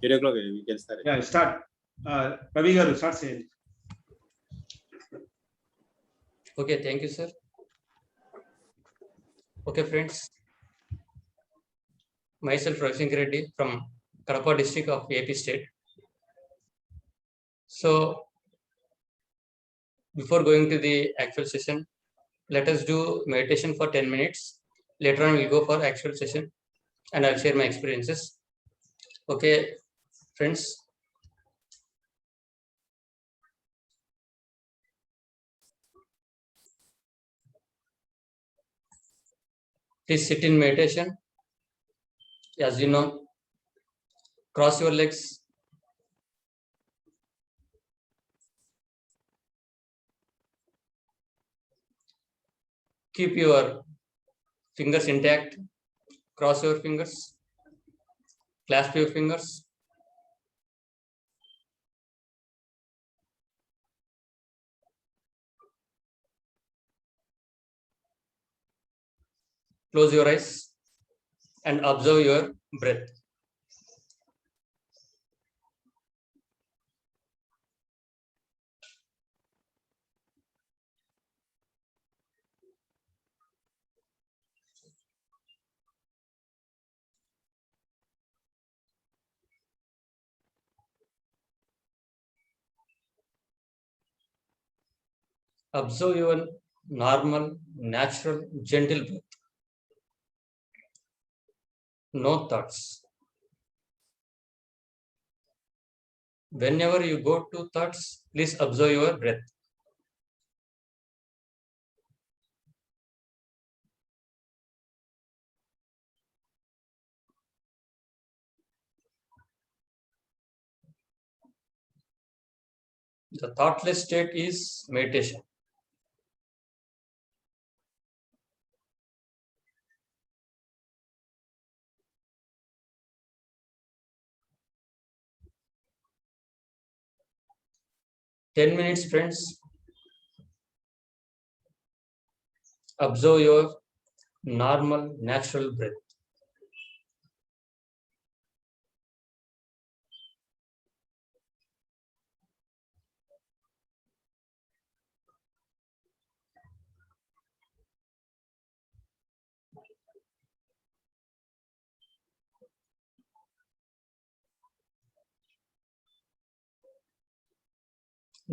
8 o'clock we can start. Yeah, start. Ravi garu, start saying. Okay, thank you, sir. Okay, friends. Myself, Ravi Shankar Reddy from Kadapa district of AP state. So, before going to the actual session, let us do meditation for 10 minutes. Later on, we'll go for actual session and I'll share my experiences. Okay, friends. Please sit in meditation. As you know, cross your legs. Keep your fingers intact. Cross your fingers. Clasp your fingers. Close your eyes and observe your breath. Observe your normal, natural, gentle breath. No thoughts. Whenever you go to thoughts, please observe your breath. The thoughtless state is meditation. "10 minutes, friends. Observe your normal, natural breath.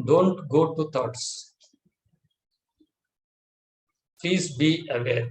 Don't go to thoughts. Please be aware.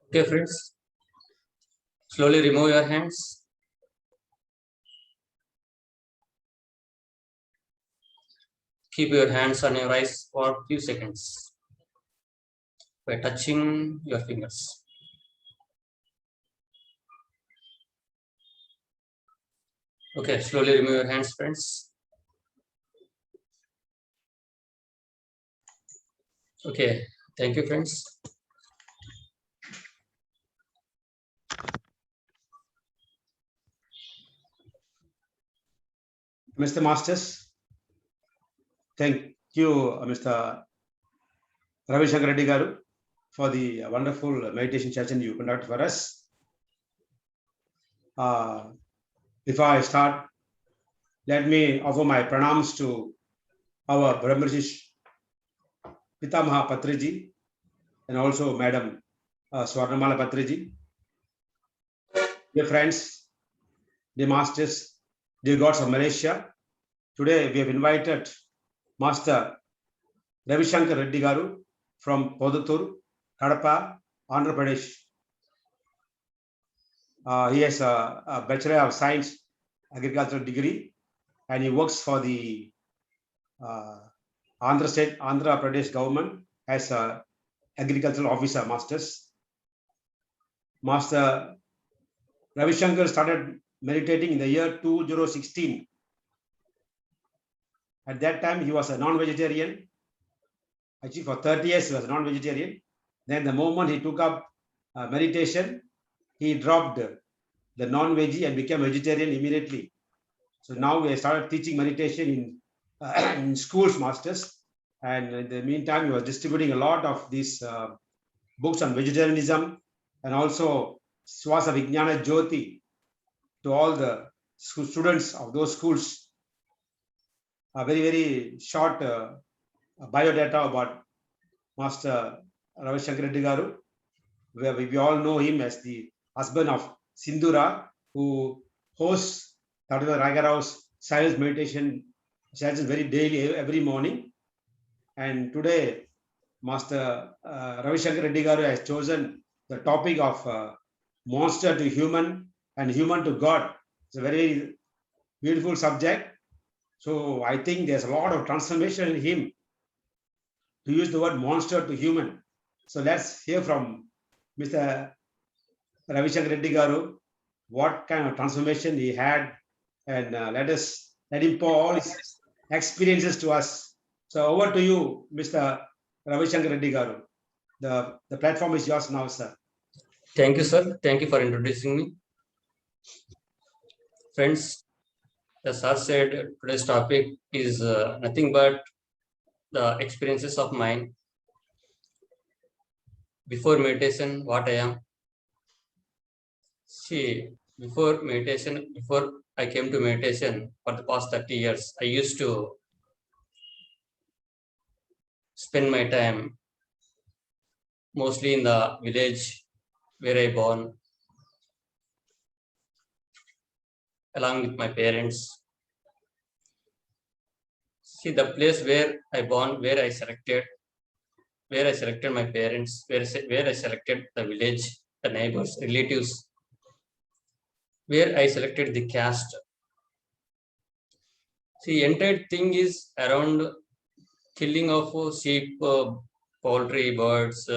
Okay, friends. Slowly remove your hands. Keep your hands on your eyes for a few seconds by touching your fingers. Okay, slowly remove your hands, friends. Okay, thank you, friends. Mr. Masters, thank you, Mr. Ravi Shankar Reddy Garu, for the wonderful meditation session you conducted for us. Before I start, let me offer my pranams to our Brahmarshi Pitamaha Patriji and also Madam Swarnamala Patriji. Dear friends, dear masters, dear gods of Malaysia, today we have invited Master Ravi Shankar Reddy Garu from Podatur, Kadapa, Andhra Pradesh. He has a Bachelor of Science Agricultural degree and he works for the Andhra Pradesh government as a agricultural officer masters. Master Ravi Shankar started meditating in the year 2016. At that time, he was a non-vegetarian. Actually, for 30 years, he was a non-vegetarian. Then the moment he took up meditation, he dropped the non-veggie and became vegetarian immediately. So now we started teaching meditation in schools, masters. And in the meantime, he was distributing a lot of these books on vegetarianism and also Swasa Vijnana Jyoti to all the students of those schools. A very, very short biodata about Master Ravi Shankar Reddy Garu, where we all know him as the husband of Sindhura, who hosts Dr. Ragarau's silence meditation sessions very daily, every morning. And today, Master Ravi Shankar Reddy Garu has chosen the topic of monster to human and human to God. It's a very beautiful subject. So I think there's a lot of transformation in him to use the word monster to human. So let's hear from Mr. Ravi Shankar Reddy Garu what kind of transformation he had, and let him pour all his experiences to us. So over to you, Mr. Ravi Shankar Reddy Garu. The platform is yours now, sir. Thank you, sir. Thank you for introducing me. Friends, as sir said, today's topic is nothing but the experiences of mine before meditation, what I am. See, before meditation, before I came to meditation for the past 30 years, I used to spend my time mostly in the village where I born, along with my parents. See, the place where I born, where I selected my parents, where I selected the village, the neighbors, relatives, where I selected the caste. See, entire thing is around killing of sheep, poultry, birds,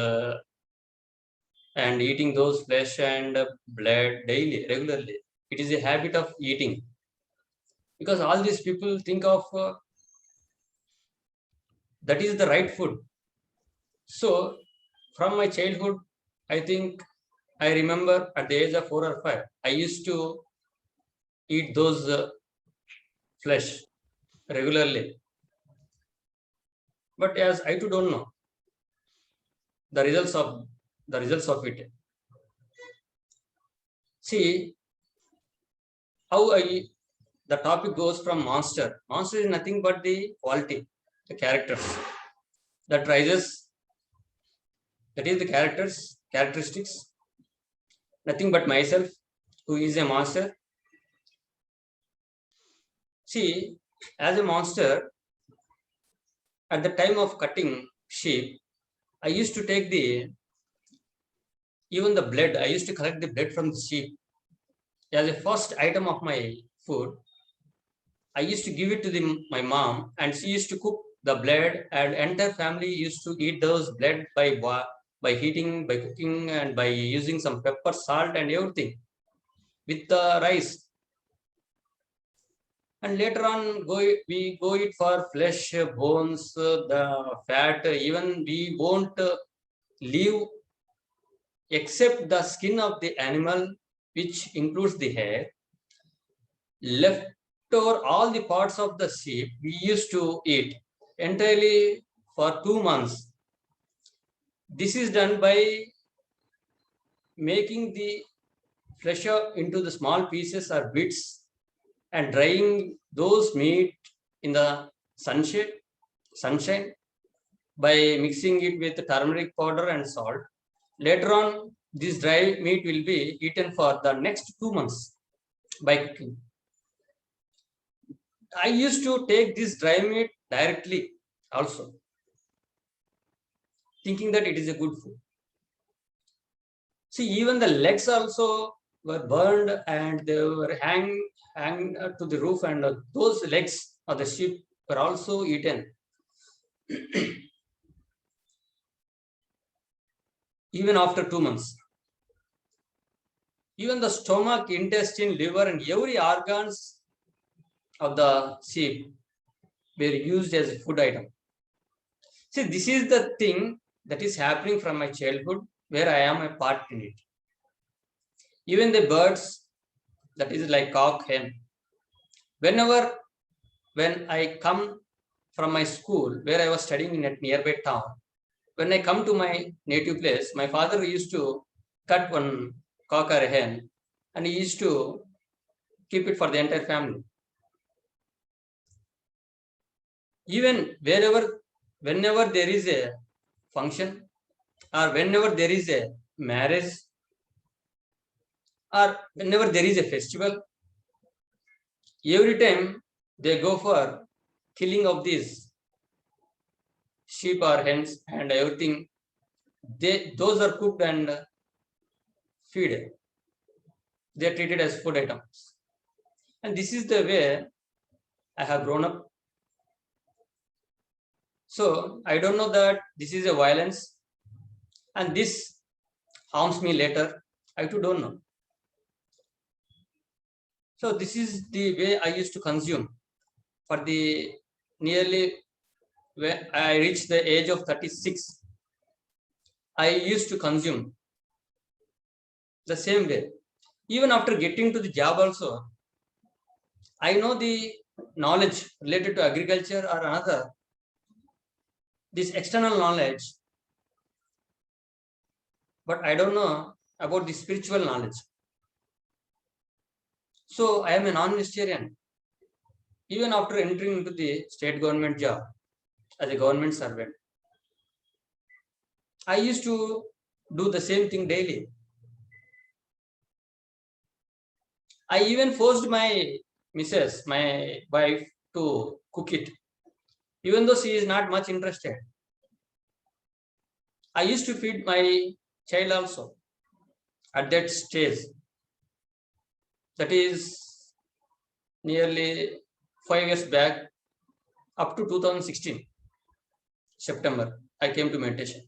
and eating those flesh and blood daily, regularly. It is a habit of eating because all these people think of that is the right food. So, from my childhood, I think I remember at the age of 4 or 5, I used to eat those flesh regularly. But as I too don't know the results of it. See how the topic goes from monster. Monster is nothing but the quality, the characters that rises. That is the characteristics. Nothing but myself, who is a monster. See, as a monster, at the time of cutting sheep, I used to take the Even the blood, I used to collect the blood from the sheep as a first item of my food. I used to give it to my mom, and she used to cook the blood, and entire family used to eat those blood by heating, by cooking, and by using some pepper, salt, and everything with the rice. And later on, we go eat for flesh, bones, the fat. Even we won't leave except the skin of the animal, which includes the hair. Left over all the parts of the sheep, we used to eat entirely for 2 months. This is done by making the flesh into the small pieces or bits and drying those meat in the sunshine by mixing it with turmeric powder and salt. Later on, this dry meat will be eaten for the next 2 months by cooking. I used to take this dry meat directly also, thinking that it is a good food. See, even the legs also were burned and they were hanged to the roof, and those legs of the sheep were also eaten. Even after 2 months. Even the stomach, intestine, liver, and every organs of the sheep were used as a food item. See, this is the thing that is happening from my childhood, where I am a part in it. Even the birds, that is like cock, hen. When I come from my school, where I was studying in a nearby town, when I come to my native place, my father used to cut one cock or a hen, and he used to keep it for the entire family. Even whenever there is a function, or whenever there is a marriage, or whenever there is a festival, every time they go for killing of these sheep or hens and everything. Those are cooked and feed. They are treated as food items. And this is the way I have grown up. So I don't know that this is a violence and this harms me later. I too don't know. So this is the way I used to consume for the nearly when I reached the age of 36. I used to consume the same way. Even after getting to the job also, I know the knowledge related to agriculture or another, this external knowledge, but I don't know about the spiritual knowledge. So I am a non-vegetarian. Even after entering into the state government job as a government servant, I used to do the same thing daily. I even forced my missus, my wife, to cook it, even though she is not much interested. I used to feed my child also at that stage. That is nearly 5 years back, up to 2016, September, I came to meditation.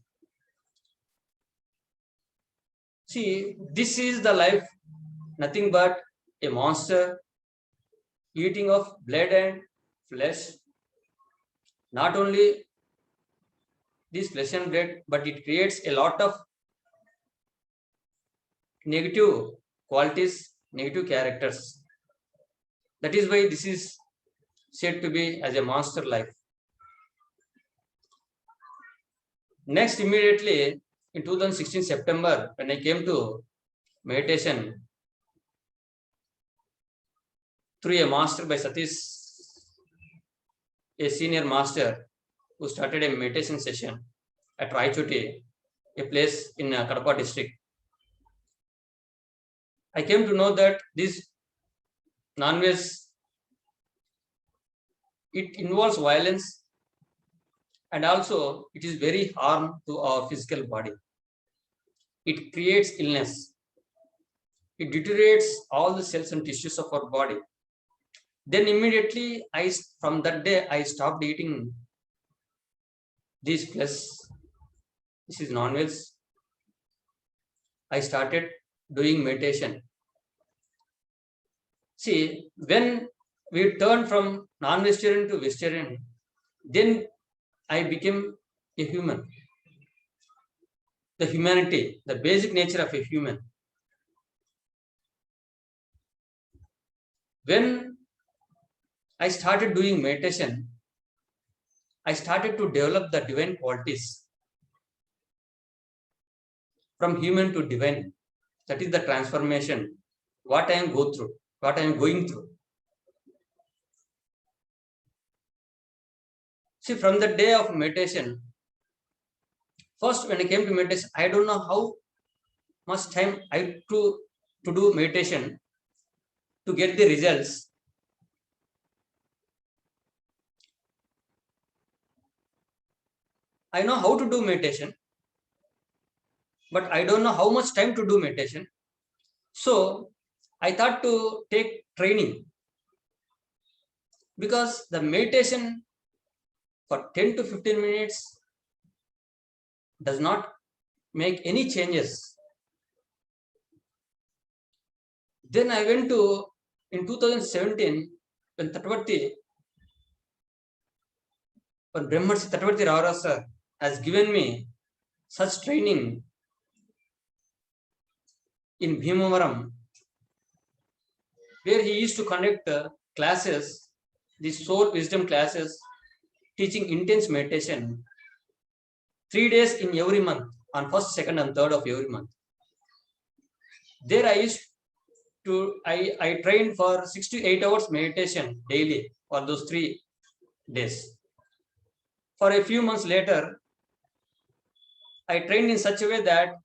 See, this is the life, nothing but a monster eating of blood and flesh. Not only this flesh and blood, but it creates a lot of negative qualities, negative characters. That is why this is said to be as a monster life. Next, immediately in 2016 September, when I came to meditation through a master by Satish, a senior master who started a meditation session at Raichoti, a place in Kadapa district. I came to know that this non-veg, it involves violence and also it is very harm to our physical body. it creates illness. It deteriorates all the cells and tissues of our body. Then immediately, from that day, I stopped eating these flesh. This is non-veg. I started doing meditation. See, when we turned from non-vegetarian to vegetarian, then I became a human. The humanity, the basic nature of a human. When I started doing meditation, I started to develop the divine qualities from human to divine. That is the transformation. What I am going through. See, from the day of meditation, first when I came to meditation, I don't know how much time I to do meditation to get the results. I know how to do meditation, but I don't know how much time to do meditation. So I thought to take training, because the meditation for 10 to 15 minutes does not make any changes. Then I went to, in 2017, when Brahmarshi Tattvarthi Rao sir has given me such training in Bhimavaram, where he used to conduct classes, the soul wisdom classes, teaching intense meditation, 3 days in every month, on 1st, 2nd, and 3rd of every month. There I trained for 6 to 8 hours meditation daily for those 3 days. For a few months later, I trained in such a way that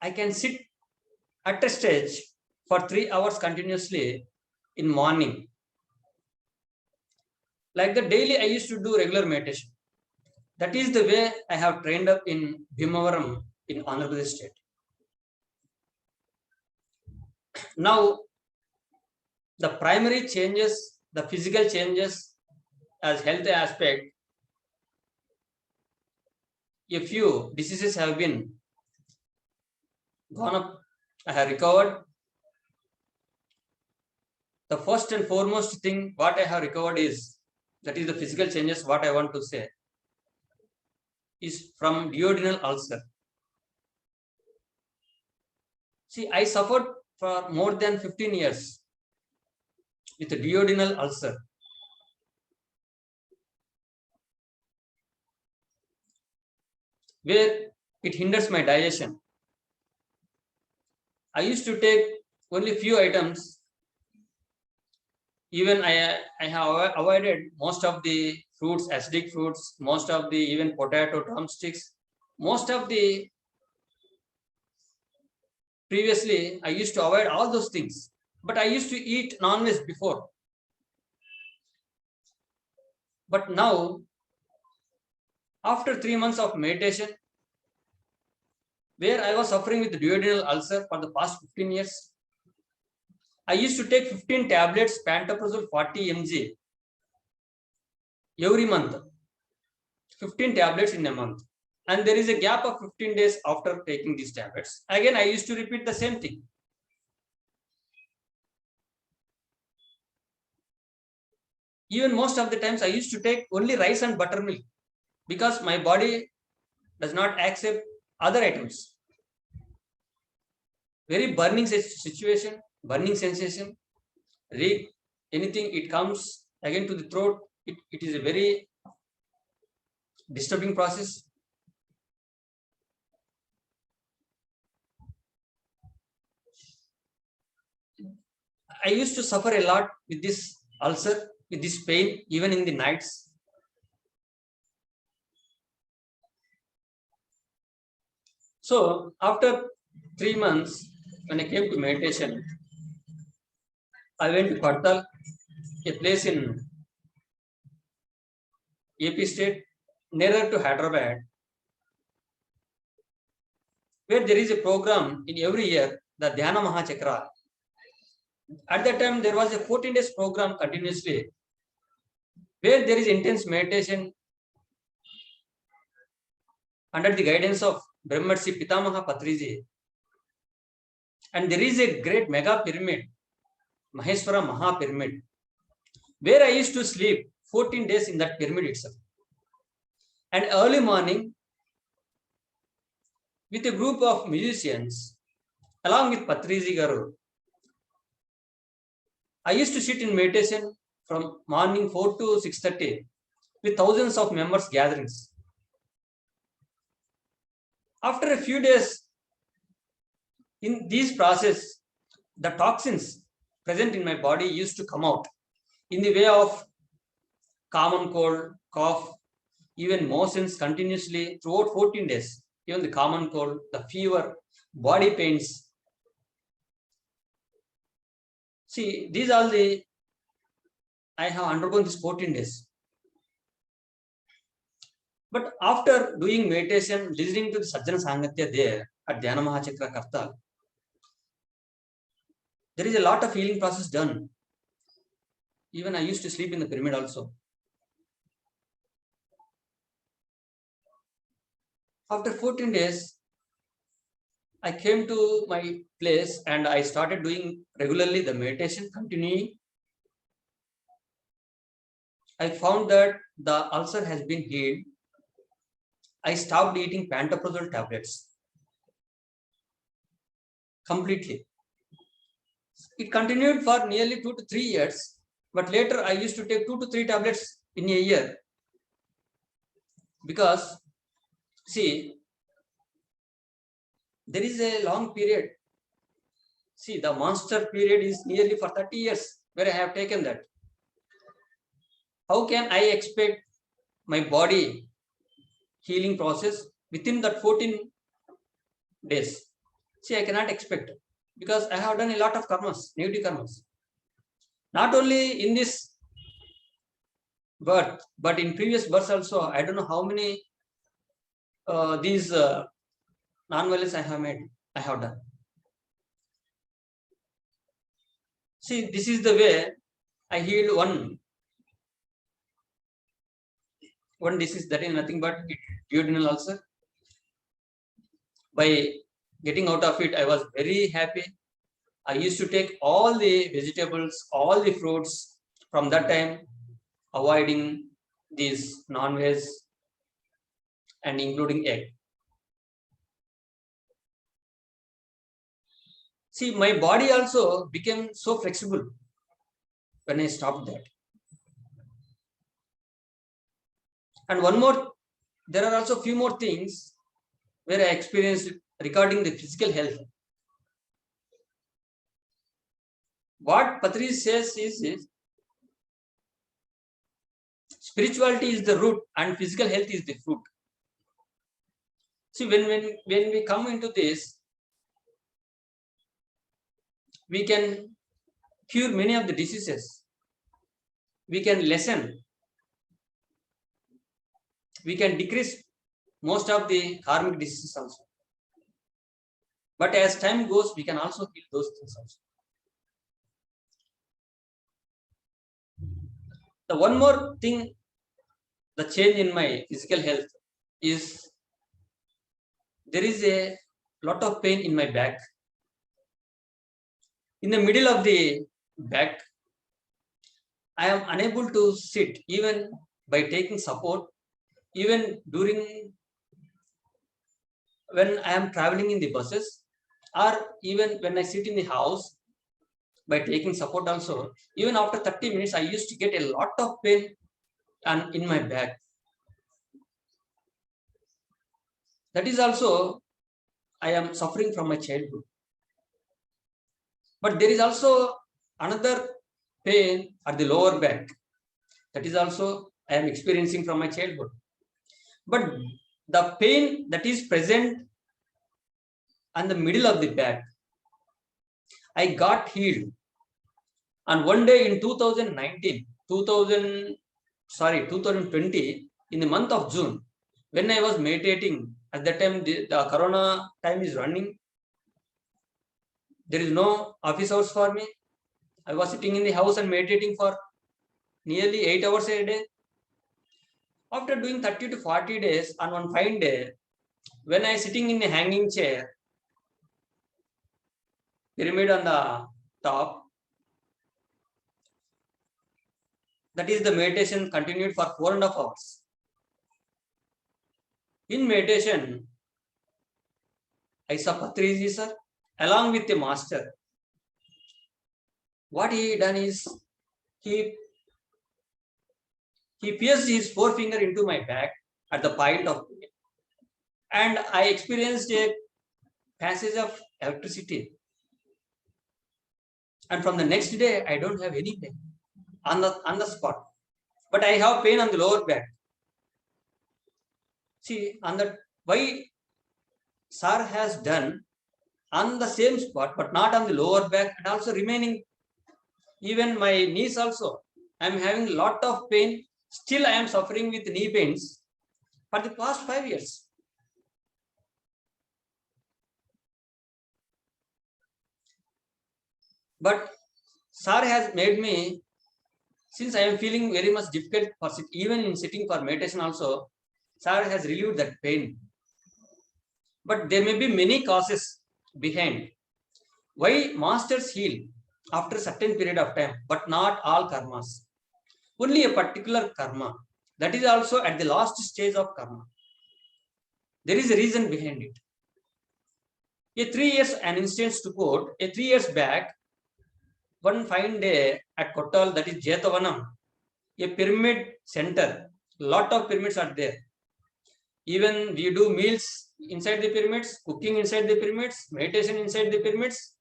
I can sit at a stage for 3 hours continuously in morning. Like the daily, I used to do regular meditation. That is the way I have trained up in Bhimavaram in Andhra Pradesh state. Now, the primary changes, the physical changes as health aspect, a few diseases have been gone up. I have recovered. The first and foremost thing what I have recovered is, that is the physical changes, what I want to say, is from duodenal ulcer. See, I suffered for more than 15 years with a duodenal ulcer. Where it hinders my digestion. I used to take only few items. Even I have avoided most of the fruits, acidic fruits, most of the even potato drumsticks, most of the previously I used to avoid all those things, but I used to eat non-veg before. But now, after 3 months of meditation, where I was suffering with duodenal ulcer for the past 15 years, I used to take 15 tablets, pantoprazole 40 mg every month, 15 tablets in a month. And there is a gap of 15 days after taking these tablets. Again, I used to repeat the same thing. Even most of the times I used to take only rice and buttermilk, because my body does not accept other items. Very burning situation, burning sensation. Anything, it comes again to the throat. It is a very disturbing process. I used to suffer a lot with this ulcer, with this pain, even in the nights. So after 3 months, when I came to meditation, I went to Kartal, a place in AP state, nearer to Hyderabad, where there is a program in every year, the Dhyana Mahachakra. At that time, there was a 14 days program continuously, where there is intense meditation under the guidance of Brahmarshi Pitamaha Patriji. And there is a great mega pyramid, Maheshwara Maha Pyramid, where I used to sleep 14 days in that pyramid itself. And early morning, with a group of musicians, along with Patriji Garu, I used to sit in meditation from morning 4 to 6:30 with thousands of members gatherings. After a few days in this process, the toxins present in my body used to come out in the way of common cold, cough, even motions continuously throughout 14 days, even the common cold, the fever, body pains. See, these are the, I have undergone this 14 days. But after doing meditation, listening to the Sajjana Sangatya there at Dhyana Mahachakra Kartal, there is a lot of healing process done. Even I used to sleep in the pyramid also. After 14 days, I came to my place and I started doing regularly the meditation, continuing. I found that the ulcer has been healed. I stopped eating pantoprazole tablets completely. It continued for nearly 2 to 3 years, but later I used to take 2 to 3 tablets in a year. Because, see, there is a long period. See, the monster period is nearly for 30 years where I have taken that. How can I expect my body healing process within that 14 days? See, I cannot expect, because I have done a lot of karmas, negative karmas. Not only in this birth, but in previous births also. I don't know how many these non-violence I have done. See, this is the way I healed one disease, that is nothing but duodenal ulcer. By getting out of it, I was very happy. I used to take all the vegetables, all the fruits from that time, avoiding these non-veg and including egg. See, my body also became so flexible when I stopped that. And one more, there are also few more things where I experienced regarding the physical health. What Patri says is spirituality is the root and physical health is the fruit. See, when we come into this, we can cure many of the diseases. We can lessen. We can decrease most of the karmic diseases also. But as time goes, we can also heal those things also. The one more thing, the change in my physical health is there is a lot of pain in my back. In the middle of the back, I am unable to sit even by taking support, even during when I am traveling in the buses, or even when I sit in the house by taking support also. Even after 30 minutes, I used to get a lot of pain and in my back. That is also, I am suffering from my childhood. But there is also another pain at the lower back. That is also I am experiencing from my childhood. But the pain that is present on the middle of the back, I got healed. And one day in 2020, in the month of June, when I was meditating At that time, the corona time is running. There is no office hours for me. I was sitting in the house and meditating for nearly 8 hours a day. After doing 30 to 40 days, on one fine day, when I sitting in a hanging chair, pyramid on the top, that is the meditation continued for 4.5 hours. In meditation, I saw Patriji sir along with the master. What he done is he pierced his forefinger into my back at the point of pain, and I experienced a passage of electricity. And from the next day, I don't have any pain on the spot, but I have pain on the lower back. See, on the why sir has done on the same spot, but not on the lower back, and also remaining. Even my knees also, I am having a lot of pain. Still, I am suffering with knee pains for the past 5 years. But sir has made me, since I am feeling very much difficult for even in sitting for meditation also, sir has relieved that pain. But there may be many causes behind why masters heal after a certain period of time, but not all karmas. Only a particular karma. That is also at the last stage of karma. There is a reason behind it. A 3 years, an instance to quote, a 3 years back, one fine day at Kottal, that is Jetavanam, a pyramid center, lot of pyramids are there. Even we do meals inside the pyramids, cooking inside the pyramids, meditation inside the pyramids,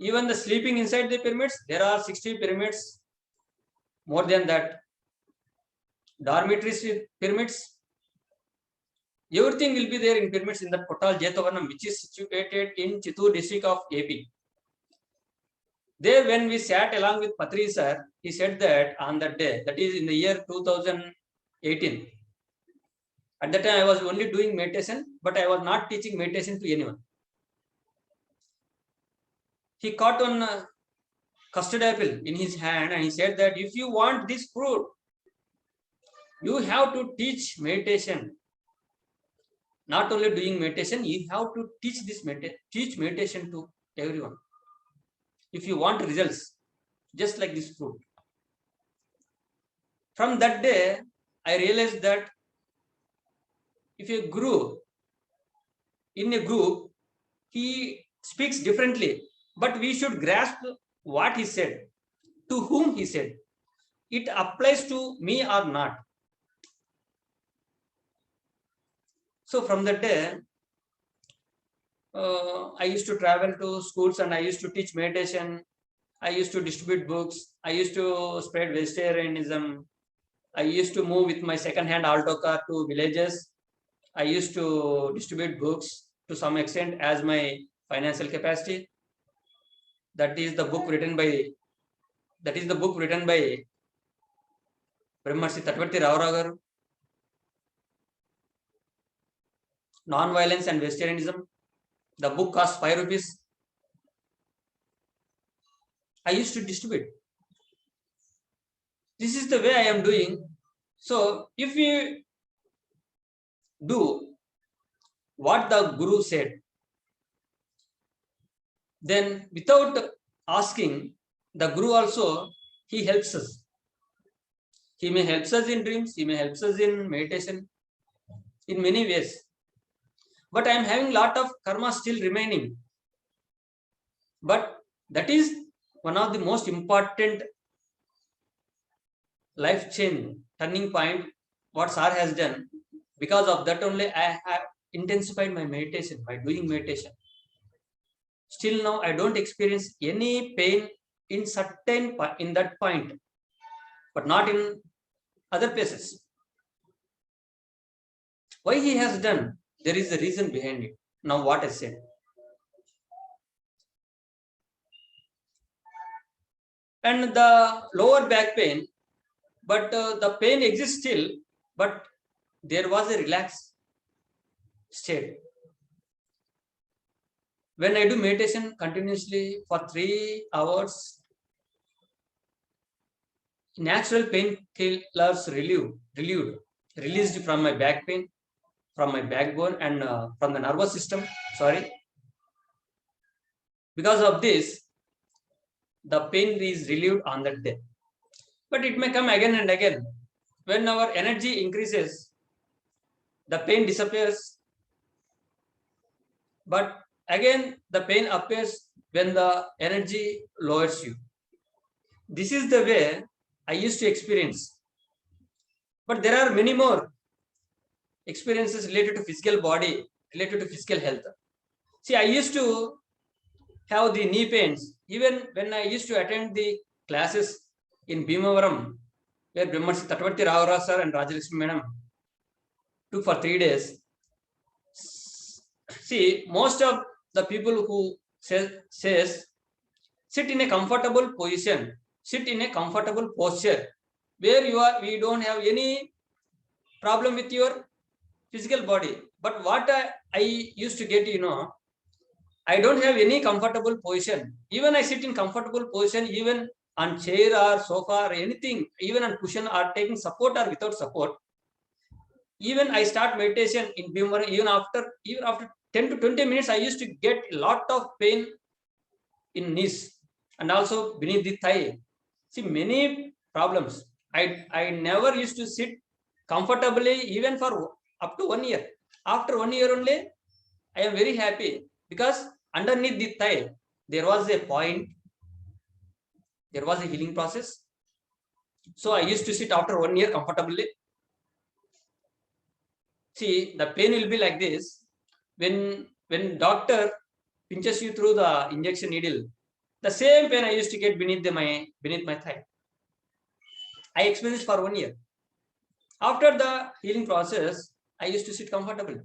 even the sleeping inside the pyramids. There are 60 pyramids, more than that. Dormitories with pyramids. Everything will be there in pyramids in the Kottal Jetavanam, which is situated in Chittoor district of AP. There, when we sat along with Patri sir, he said that on that day, that is in the year 2018. At that time, I was only doing meditation, but I was not teaching meditation to anyone. He caught one custard apple in his hand and he said that if you want this fruit, you have to teach meditation. Not only doing meditation, you have to teach this meditation to everyone. If you want results, just like this fruit. From that day, I realized that if a guru in a group, he speaks differently, but we should grasp what he said, to whom he said. It applies to me or not. So from that day, I used to travel to schools and I used to teach meditation. I used to distribute books. I used to spread vegetarianism. I used to move with my second-hand Alto car to villages. I used to distribute books to some extent as my financial capacity. That is the book written by Brahmarshi Tatvarthi Rao Garu. Non-violence and vegetarianism. The book cost 5 rupees. I used to distribute. This is the way I am doing. So if we do what the Guru said, then without asking, the Guru also, he helps us. He may help us in dreams, he may help us in meditation, in many ways. But I am having lot of karma still remaining. But that is one of the most important life change, turning point, what Sir has done. Because of that only, I have intensified my meditation by doing meditation. Still now, I don't experience any pain in that point, but not in other places. Why he has done? There is a reason behind it. Now, what I said. And the lower back pain, but the pain exists still, but there was a relax. state. When I do meditation continuously for 3 hours, natural painkillers released from my back pain, from my backbone, and from the nervous system. Sorry. Because of this, the pain is relieved on that day. But it may come again and again. When our energy increases, the pain disappears. But again, the pain appears when the energy lowers you. This is the way I used to experience. But there are many more experiences related to physical body, related to physical health. See, I used to have the knee pains. Even when I used to attend the classes in Bhimavaram, where Brahmarshi Tatavati Ravara sir and Rajalakshmi madam took for 3 days. See, most of the people who says sit in a comfortable position, sit in a comfortable posture, where we don't have any problem with your physical body. But what I used to get, I don't have any comfortable position. Even I sit in comfortable position, even on chair or sofa or anything, even on cushion or taking support or without support. Even I start meditation in Bhimavaram, even after 10 to 20 minutes, I used to get a lot of pain in knees and also beneath the thigh. See, many problems. I never used to sit comfortably even for up to 1 year. After 1 year only, I am very happy because underneath the thigh, there was a point, there was a healing process. So I used to sit after 1 year comfortably. See, the pain will be like this. When doctor pinches you through the injection needle, the same pain I used to get beneath my thigh. I experienced for 1 year. After the healing process, I used to sit comfortably.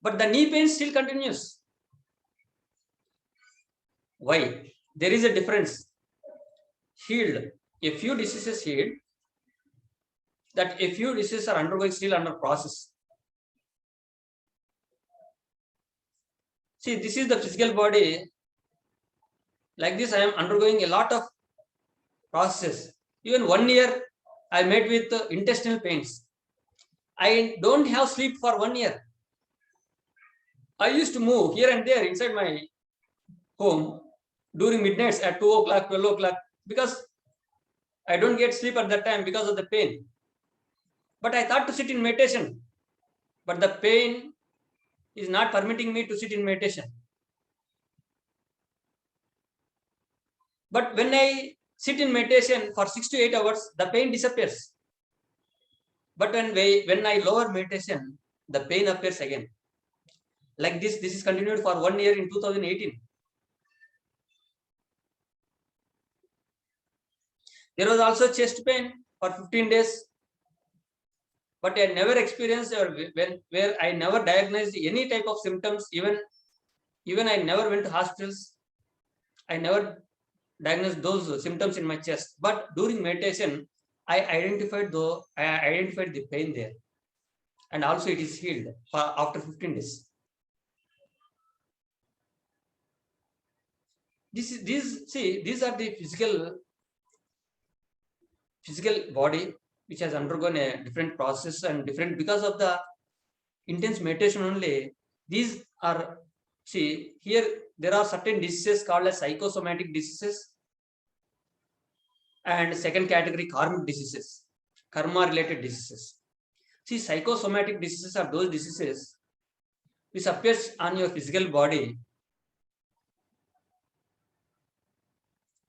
But the knee pain still continues. Why? There is a difference. Healed. A few diseases healed. That a few diseases are undergoing still under process. See, this is the physical body. Like this, I am undergoing a lot of processes. Even 1 year, I met with intestinal pains. I don't have sleep for 1 year. I used to move here and there inside my home during midnights at 2 o'clock, 12 o'clock, because I don't get sleep at that time because of the pain. But I thought to sit in meditation, but the pain is not permitting me to sit in meditation. But when I sit in meditation for 6 to 8 hours, the pain disappears. But when I lower meditation, the pain appears again. Like this is continued for 1 year in 2018. There was also chest pain for 15 days. But I never experienced where I never diagnosed any type of symptoms. Even I never went to hospitals. I never diagnosed those symptoms in my chest. But during meditation, I identified the pain there, and also it is healed after 15 days. These are the physical body which has undergone a different process and different because of the intense meditation only. These are, see, here there are certain diseases called as psychosomatic diseases, and second category karmic diseases, karma related diseases. See, psychosomatic diseases are those diseases which appears on your physical body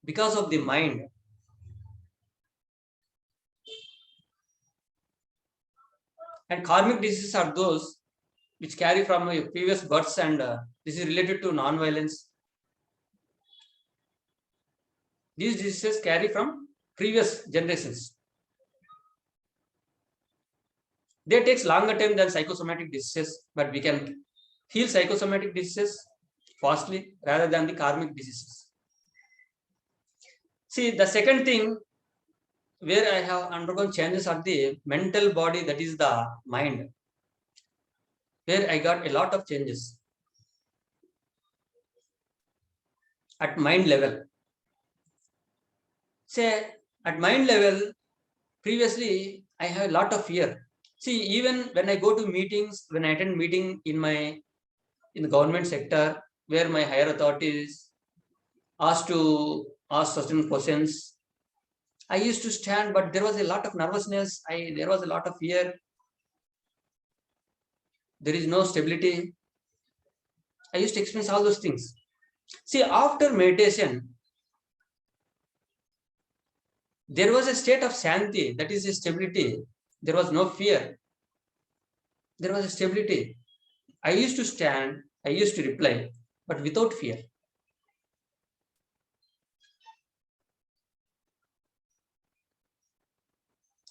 because of the mind. And karmic diseases are those which carry from your previous births, and this is related to non-violence. These diseases carry from previous generations. They takes longer time than psychosomatic diseases, but we can heal psychosomatic diseases fastly rather than the karmic diseases. See, the second thing where I have undergone changes are the mental body, that is the mind. where I got a lot of changes at mind level. Say, at mind level, previously I have a lot of fear. See, even when I go to meetings, when I attend meeting in the government sector, where my higher authorities asked to ask certain questions, I used to stand, but there was a lot of nervousness. There was a lot of fear. There is no stability. I used to experience all those things. See, after meditation, there was a state of shanti, that is a stability. There was no fear. There was a stability. I used to stand, I used to reply, but without fear.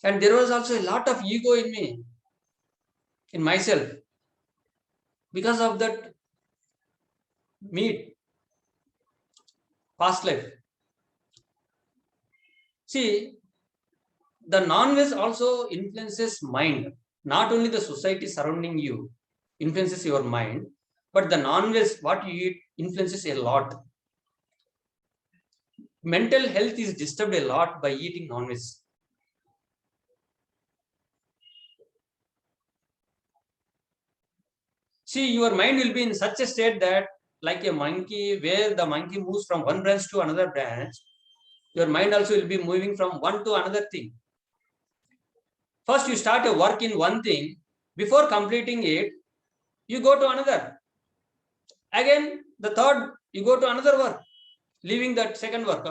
And there was also a lot of ego in me, in myself, because of that past life. See, the non-veg also influences mind. Not only the society surrounding you influences your mind, but the non-veg, what you eat, influences a lot. Mental health is disturbed a lot by eating non-veg. See, your mind will be in such a state that, like a monkey, where the monkey moves from one branch to another branch, your mind also will be moving from one to another thing. First, you start a work in one thing. Before completing it, you go to another. Again, the third, you go to another work, leaving that second work.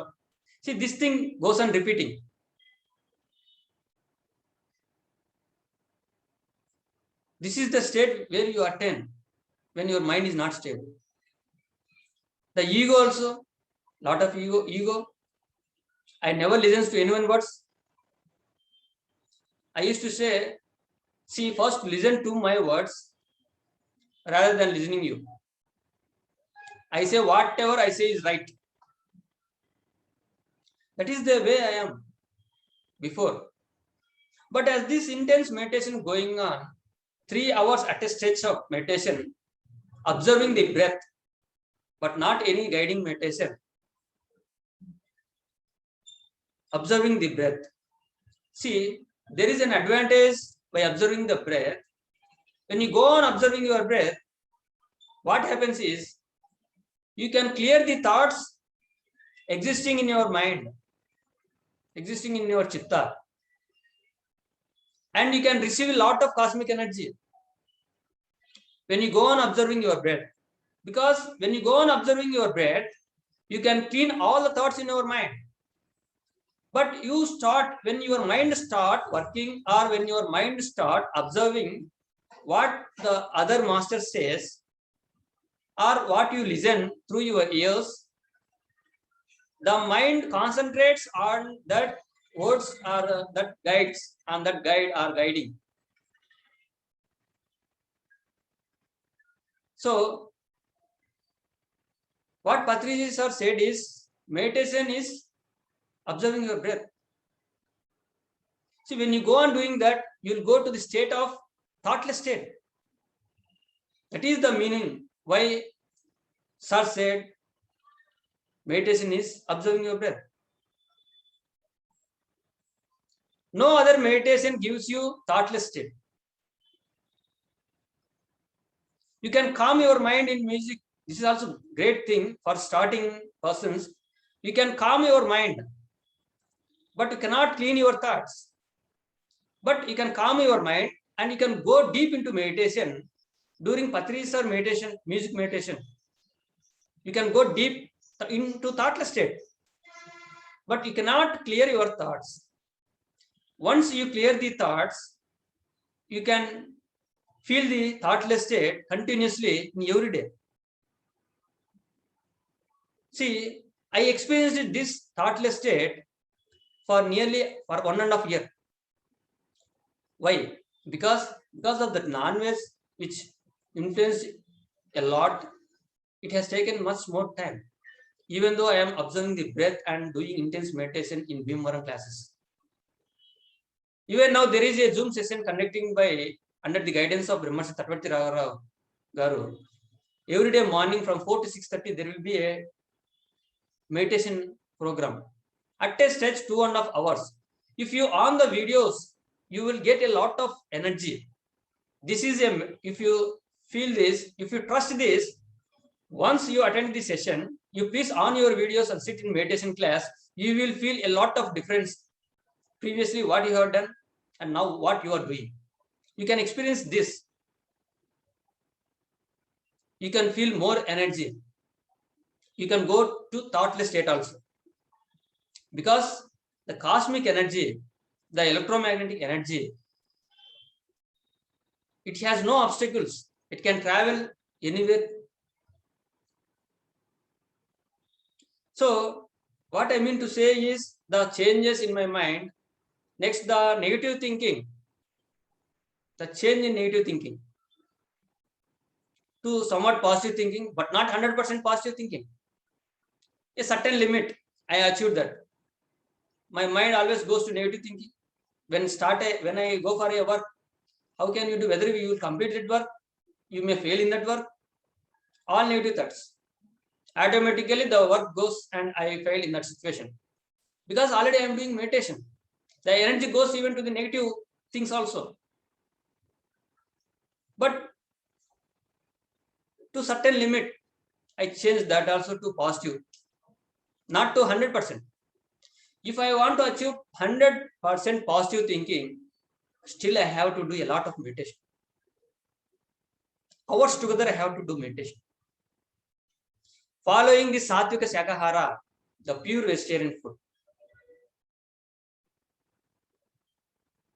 See, this thing goes on repeating. This is the state where you attain when your mind is not stable. The ego also, lot of ego. I never listens to anyone's words. I used to say, see, first listen to my words rather than listening you. I say whatever I say is right. That is the way I am before. But as this intense meditation going on, 3 hours at a stretch of meditation, observing the breath, but not any guiding meditation. Observing the breath. See, there is an advantage by observing the breath. When you go on observing your breath, what happens is you can clear the thoughts existing in your mind, existing in your chitta, and you can receive a lot of cosmic energy when you go on observing your breath. Because when you go on observing your breath, you can clean all the thoughts in your mind. But you start, when your mind start working, or when your mind start observing what the other master says, or what you listen through your ears, the mind concentrates on that words or that guides, and that guide or guiding. So what Patriji sir said is, meditation is observing your breath. See, when you go on doing that, you will go to the state of thoughtless state. That is the meaning why sir said meditation is observing your breath. No other meditation gives you thoughtless state. You can calm your mind in music. This is also great thing for starting persons. You can calm your mind, but you cannot clean your thoughts. But you can calm your mind and you can go deep into meditation during Patriji or meditation, music meditation. You can go deep into thoughtless state, but you cannot clear your thoughts. Once you clear the thoughts, you can feel the thoughtless state continuously in every day. See, I experienced this thoughtless state for nearly 1.5 years. Why? Because of the non-veg which influenced a lot, it has taken much more time. Even though I am observing the breath and doing intense meditation in Bhimavaram classes. Even now there is a Zoom session conducting by under the guidance of Brahmarshi Tattvati Ramarao Garu. Every day morning from 4 to 6:30, there will be a meditation program. At a stretch, 2.5 hours. If you on the videos, you will get a lot of energy. This is if you feel this, if you trust this, once you attend the session, you please on your videos and sit in meditation class, you will feel a lot of difference. Previously, what you have done and now what you are doing. You can experience this. You can feel more energy. You can go to thoughtless state also. Because the cosmic energy, the electromagnetic energy, it has no obstacles. It can travel anywhere. So what I mean to say is the changes in my mind. Next, the negative thinking, the change in negative thinking to somewhat positive thinking, but not 100% positive thinking. A certain limit, I achieved that. My mind always goes to negative thinking. When I go for a work, how can you do? Whether you will complete that work, you may fail in that work. All negative thoughts. Automatically, the work goes and I fail in that situation. Because already I am doing meditation. The energy goes even to the negative things also. But to certain limit, I change that also to positive. Not to 100%. If I want to achieve 100% positive thinking, still I have to do a lot of meditation. Hours together, I have to do meditation. Following the Satvika Shakahara, the pure vegetarian food.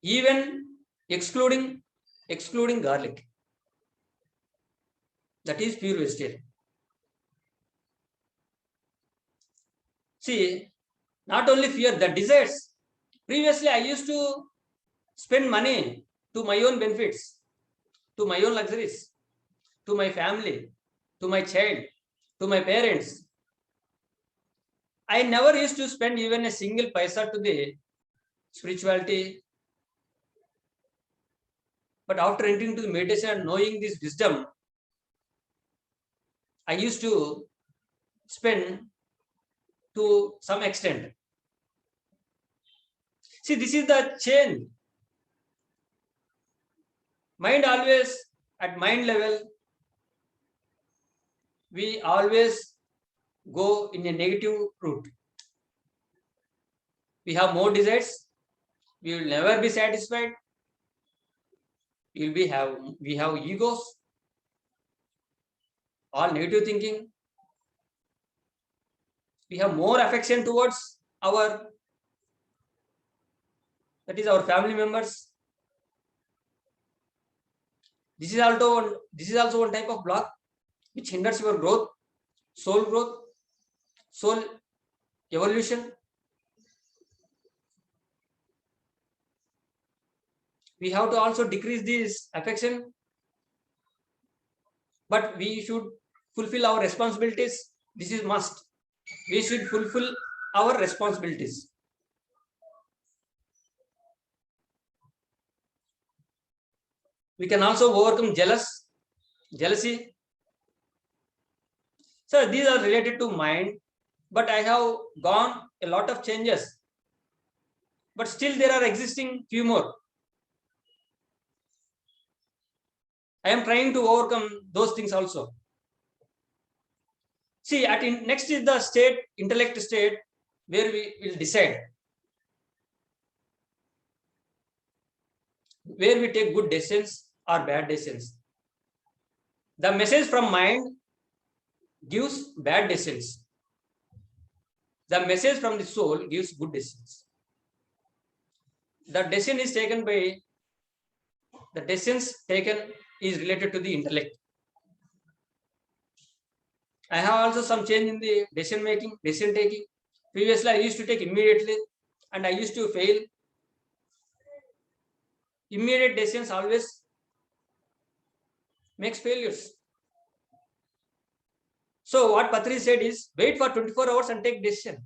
Even excluding garlic. That is pure vegetarian. See, not only fear, the desires. Previously, I used to spend money to my own benefits, to my own luxuries, to my family, to my child, to my parents. I never used to spend even a single paisa to the spirituality. But after entering into the meditation and knowing this wisdom, I used to spend to some extent. See, this is the change. Mind always, at mind level, we always go in a negative route. We have more desires. We will never be satisfied. We have egos. All negative thinking. We have more affection towards our family members. This is also one type of block which hinders your growth, soul evolution. We have to also decrease this affection, but we should fulfill our responsibilities. This is must. We should fulfill our responsibilities. We can also overcome jealousy. So these are related to mind, but I have gone a lot of changes. But still there are existing few more. I am trying to overcome those things also. See, next is the state, intellect state, where we will decide, where we take good decisions or bad decisions. The message from mind gives bad decisions. The message from the soul gives good decisions. The decisions taken is related to the intellect. I have also some change in the decision taking. Previously, I used to take immediately and I used to fail. Immediate decisions always makes failures. So what Patri said is, wait for 24 hours and take decision.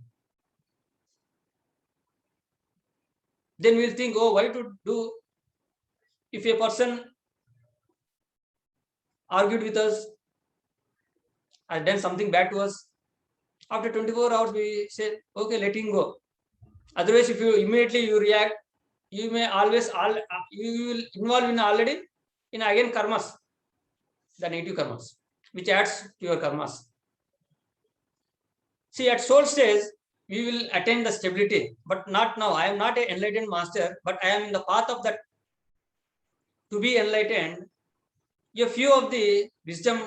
Then we'll think, oh, why to do? If a person argued with us, has done something bad to us. After 24 hours, we say, okay, let him go. Otherwise, if you immediately you react, you may always you will involve in already in again karmas, the negative karmas, which adds to your karmas. See, at soul stage, we will attain the stability, but not now. I am not an enlightened master, but I am in the path of that to be enlightened. A few of the wisdom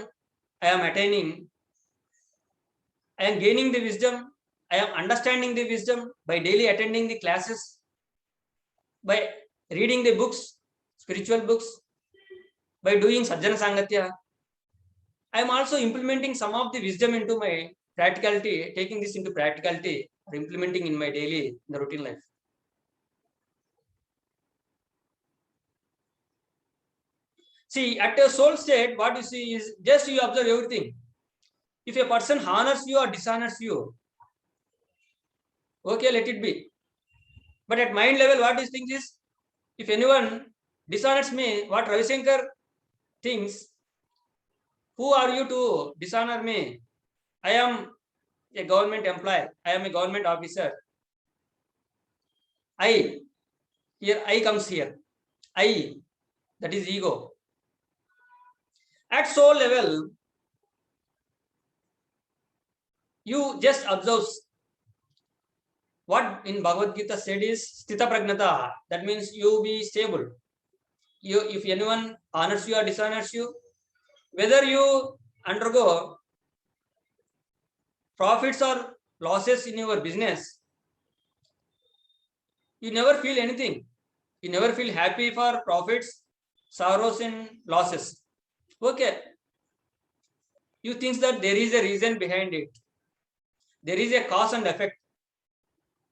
I am attaining, I am gaining the wisdom, I am understanding the wisdom by daily attending the classes, by reading the books, spiritual books, by doing Sajjana Sangatya. I am also implementing some of the wisdom into my practicality, taking this into practicality, or implementing in my daily, in the routine life. See, at a soul state, what you see is just you observe everything. If a person honors you or dishonors you, okay, let it be. But at mind level, what you think is, if anyone dishonors me, what Ravi Shankar thinks, who are you to dishonor me? I am a government employee. I am a government officer. I comes here. I, that is ego. At soul level, you just observe. What in Bhagavad Gita said is Sthita Pragnata. That means you be stable. If anyone honors you or dishonors you, whether you undergo profits or losses in your business, you never feel anything. You never feel happy for profits, sorrows in losses. Okay. You think that there is a reason behind it. There is a cause and effect.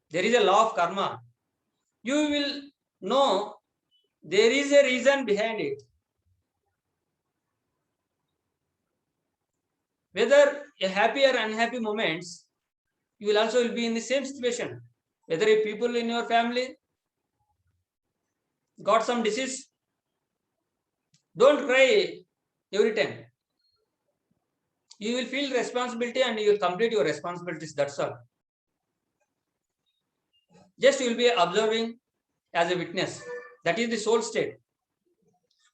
There is a law of karma. You will know there is a reason behind it. Whether a happy or unhappy moments, you will also be in the same situation. Whether a people in your family got some disease, don't cry every time. You will feel responsibility and you will complete your responsibilities. That's all. Just you will be observing as a witness. That is the soul state.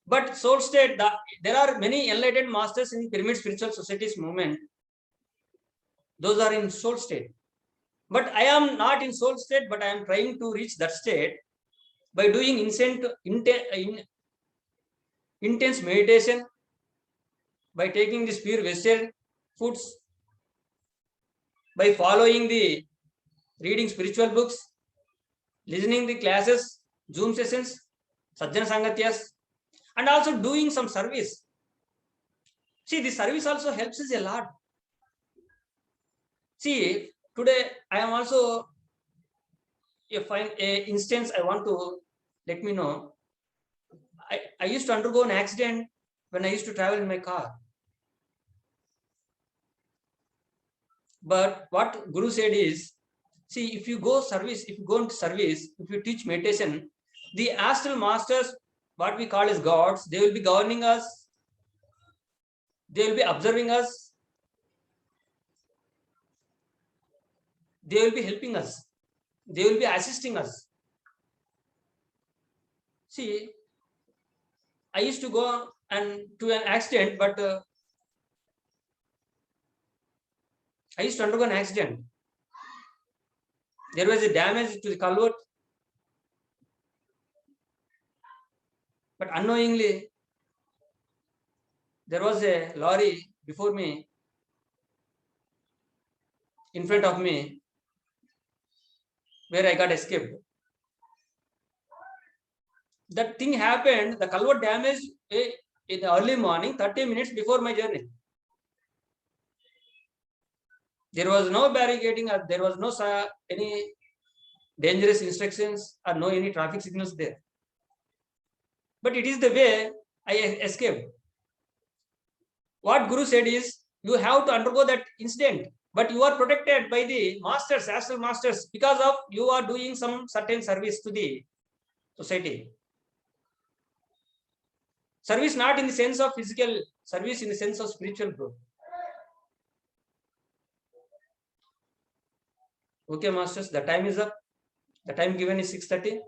But soul state, there are many enlightened masters in Pyramid Spiritual Societies movement. Those are in soul state. But I am not in soul state, but I am trying to reach that state by doing intense meditation, by taking this pure vegetarian foods, by following the reading spiritual books, listening the classes, Zoom sessions, Sajjana Sangatyas, and also doing some service. See, the service also helps us a lot. See, today I am also, if I instance I want to let me know, I used to undergo an accident when I used to travel in my car. But what Guru said is, see, if you go service, if you go into service, if you teach meditation, the astral masters, what we call as gods, they will be governing us, they will be observing us, they will be helping us, they will be assisting us. See, I used to go and to an accident, but I used to undergo an accident. There was a damage to the culvert, but unknowingly, there was a lorry before me, in front of me, where I got escaped. That thing happened, the culvert damaged in the early morning, 30 minutes before my journey. There was no barricading, or there was no any dangerous instructions, or no any traffic signals there. But it is the way I escaped. What Guru said is, you have to undergo that incident, but you are protected by the masters, astral masters, because of you are doing some certain service to the society. Service not in the sense of physical service, in the sense of spiritual growth. Okay, masters, the time is up. The time given is 6:30.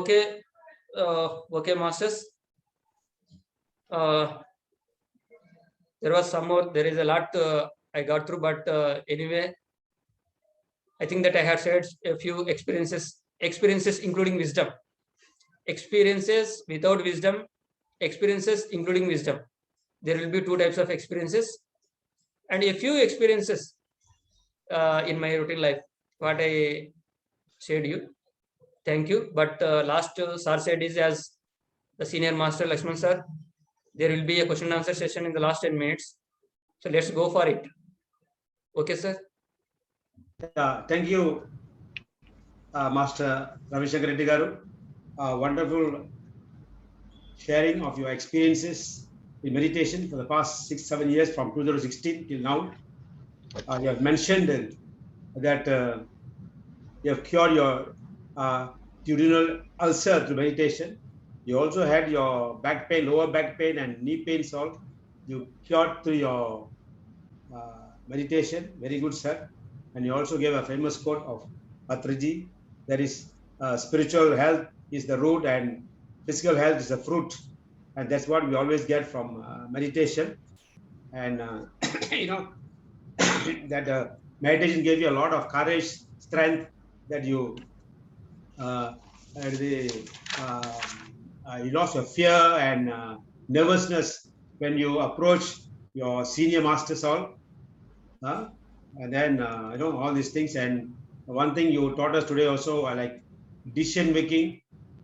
Okay, okay, masters. There was some more. There is a lot I got through, but anyway, I think that I have shared a few experiences including wisdom, experiences without wisdom, experiences including wisdom. There will be two types of experiences, and a few experiences in my routine life. What I shared you. Thank you. But last sir said is, as the senior master Lakshman sir, there will be a question and answer session in the last 10 minutes. So let's go for it. Okay, sir. Thank you, Master Ravi Shankar Reddy Garu. Wonderful sharing of your experiences in meditation for the past 6-7 years from 2016 till now. You have mentioned that you have cured your duodenal ulcer through meditation. You also had your back pain, lower back pain, and knee pains all. You cured through your meditation. Very good, sir. And you also gave a famous quote of Patriji, that is, spiritual health is the root and physical health is the fruit. And that's what we always get from meditation. And, you know, that meditation gave you a lot of courage, strength, that you you lost your fear and nervousness when you approach your senior masters all. And then, you know, all these things. And one thing you taught us today also, like decision making.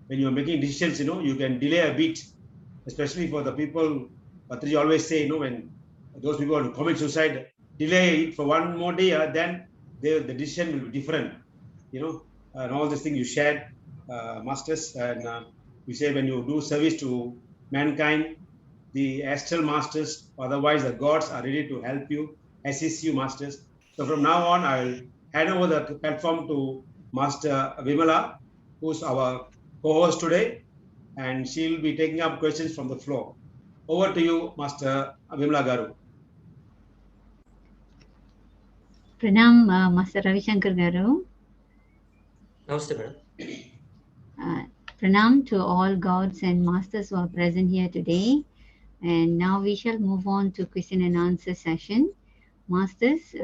When you're making decisions, you know, you can delay a bit, especially for the people. Patriji always say, you know, when those people want to commit suicide, delay it for one more day, then the decision will be different, you know. And all these things you shared, masters. And you say when you do service to mankind, the astral masters, otherwise the gods, are ready to help you, assist you, masters. So from now on, I'll hand over the platform to Master Vimala, who's our co-host today, and she'll be taking up questions from the floor. Over to you, Master Vimala Garu. Pranam, Master Ravi Shankar Garu. Namaste, madam. Pranam to all gods and masters who are present here today. And now we shall move on to question and answer session. Masters,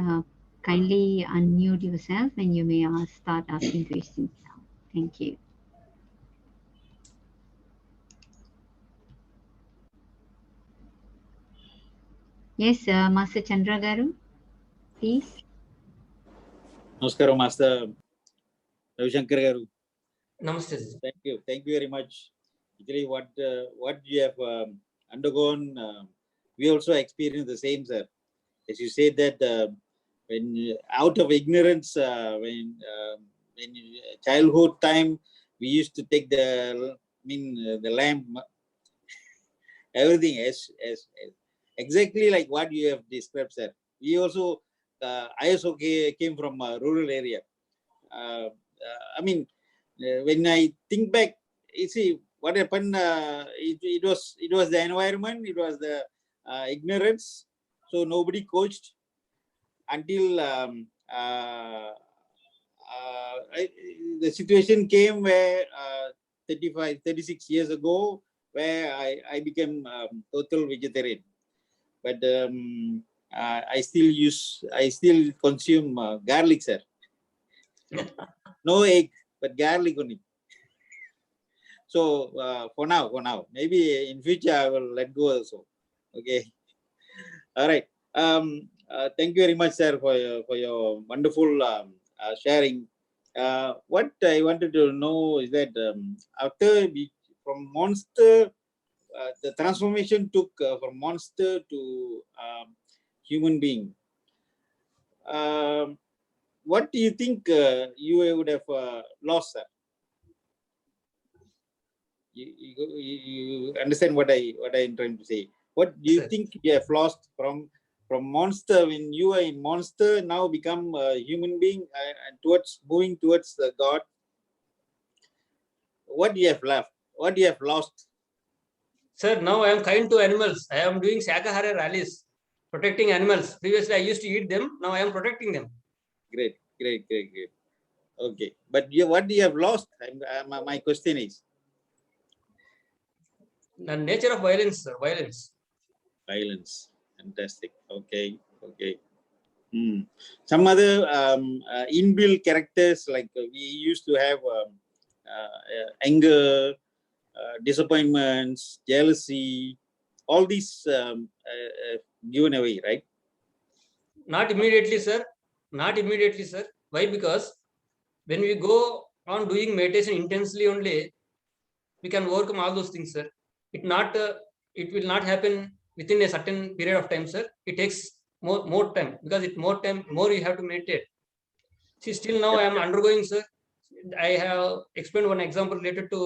kindly unmute yourself and you may start asking questions now. Thank you. Yes, Master Chandra Garu, please. Namaskaram, Master Ravi Shankar Garu. Namaste. Thank you very much. Actually, what you have undergone, we also experienced the same, sir. As you said that when out of ignorance, when childhood time, we used to take the lamp, everything as exactly like what you have described, sir. We also, I also came from a rural area. When I think back, you see what happened. It was the environment. It was the ignorance. So nobody coached until the situation came where 36 years ago, where I became total vegetarian. But I still consume garlic, sir. No egg, but garlic only. So for now, maybe in future I will let go also. Okay. All right. Thank you very much, sir, for your wonderful sharing. What I wanted to know is that after from monster, the transformation took from monster to human being. What do you think you would have lost, sir? You understand what I'm trying to say? What do you think you have lost from monster, when you are in monster, now become a human being and moving towards God? What you have left, what you have lost? Sir, now I am kind to animals. I am doing Shakahara rallies, protecting animals. Previously, I used to eat them. Now I am protecting them. Great. Okay, but what you have lost? My question is The nature of violence, sir, violence. violence. Fantastic. Okay. Some other inbuilt characters, like we used to have anger, disappointments, jealousy, all these given away, right? Not immediately, sir. Not immediately, sir. Why? Because when we go on doing meditation intensely only, we can overcome all those things, sir. It will not happen within a certain period of time, sir. It takes more time, because more you have to meditate. See, still now I am undergoing, sir. I have explained one example related to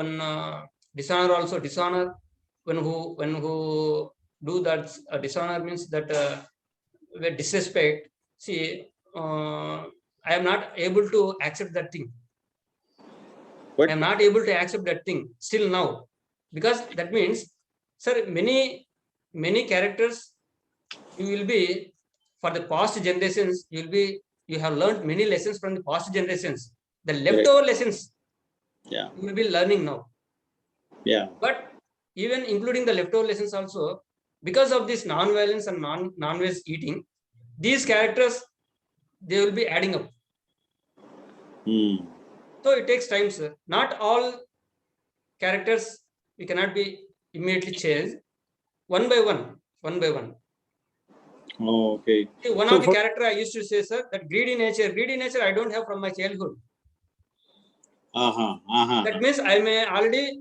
one dishonor also. Dishonor, when who do that, dishonor means that with disrespect. See, I am not able to accept that thing. What? I am not able to accept that thing still now, because that means, sir, many characters you will be, for the past generations, you have learned many lessons from the past generations. The leftover lessons Yeah. you will be learning now. Yeah. But even including the leftover lessons also, because of this non-violence and non-veg eating, these characters, they will be adding up. So it takes time, sir. Not all characters we cannot be immediately changed. One by one. Oh, okay. See, one So of the character I used to say, sir, that greedy nature I don't have from my childhood. That means I may already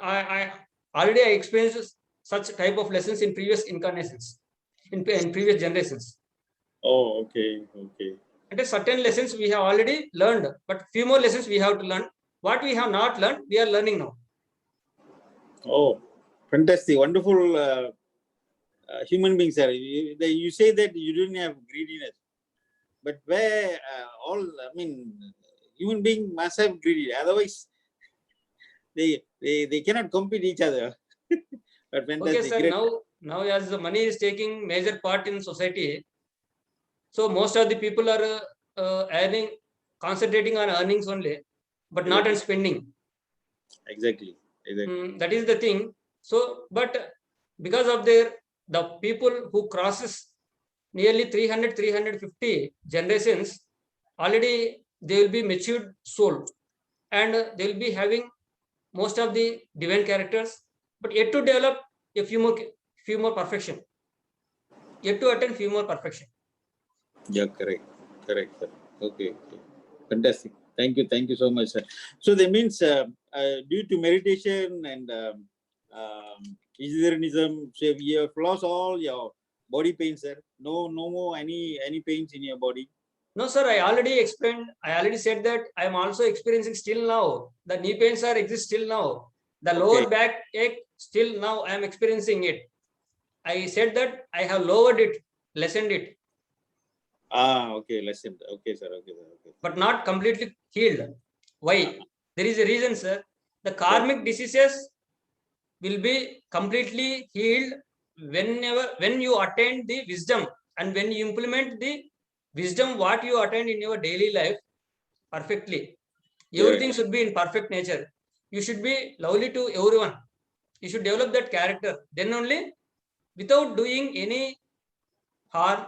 I experienced such type of lessons in previous incarnations, in previous generations. Oh, okay. And certain lessons we have already learned, but few more lessons we have to learn. What we have not learned, we are learning now. Oh, fantastic. Wonderful human beings, sir. You say that you didn't have greediness, but where human being must have greed. Otherwise, they cannot compete each other. But fantastic. Okay, sir. Great. Now as the money is taking major part in society, so most of the people are concentrating on earnings only, but not on spending. Exactly. That is the thing. So, but because of the people who crosses nearly 350 generations, already they will be matured soul, and they will be having most of the divine characters, but yet to develop a few more perfection, yet to attain few more perfection. Yeah, correct, sir. Okay. Fantastic. Thank you so much, sir. So that means due to meditation and vegetarianism, so you have lost all your body pains, sir. No more any pains in your body. No, sir, I already explained. I already said that I am also experiencing still now. The knee pains are exist still now. The lower back ache still now I am experiencing it. I said that I have lowered it, lessened it. Okay, lessened. Okay, sir. But not completely healed. Why? There is a reason, sir. The karmic diseases will be completely healed when you attain the wisdom, and when you implement the wisdom what you attain in your daily life perfectly. Everything should be in perfect nature. You should be lovely to everyone. You should develop that character. Then only, without doing any harm,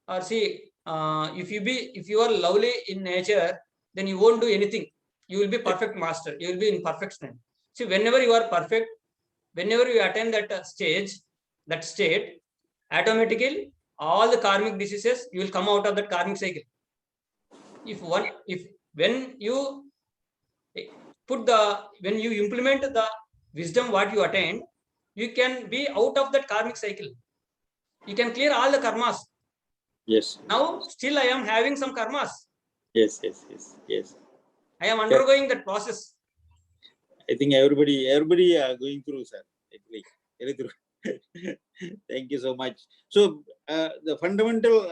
or see, if you are lovely in nature, then you won't do anything. You will be perfect master. You will be in perfect strength. See, whenever you are perfect, whenever you attain that that state, automatically all the karmic diseases, you will come out of that karmic cycle. When you when you implement the wisdom what you attained, you can be out of that karmic cycle. You can clear all the karmas. Yes. Now, still I am having some karmas. Yes. I am undergoing that process. I think everybody are going through, sir. Very through. Thank you so much. So the fundamental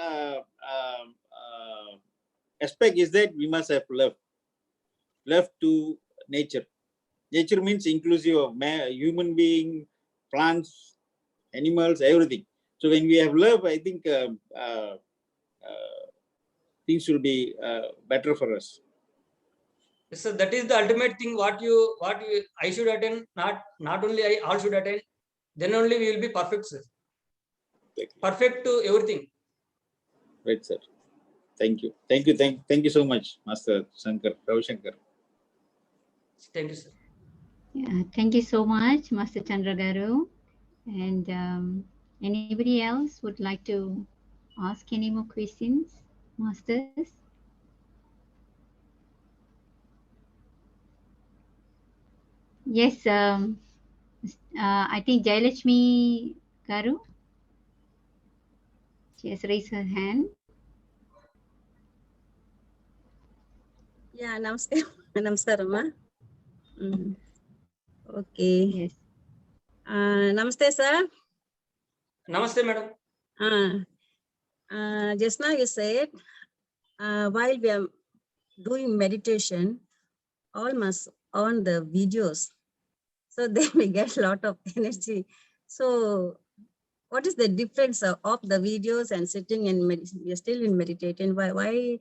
aspect is that we must have love. left to nature. Nature means inclusive of human being, plants, animals, everything. So when we have love, I think things will be better for us. So that is the ultimate thing. What I should attain. Not only I, all should attain. Then only we will be perfect, sir. Perfect to everything. Right, sir. Thank you. Thank you so much, Master Shankar, Ravi Shankar. Thank you, sir. Yeah, thank you so much, Master Chandra Garu. And anybody else would like to ask any more questions, Masters? Yes, I think Jayalakshmi Garu, she has raised her hand. Yeah, namaste. Namaste, Okay. Yes. Namaste, sir. Namaste, madam. Just now you said, while we are doing meditation, all must on the videos. So then we get a lot of energy. So what is the difference of the videos and sitting in we are still in meditation? Why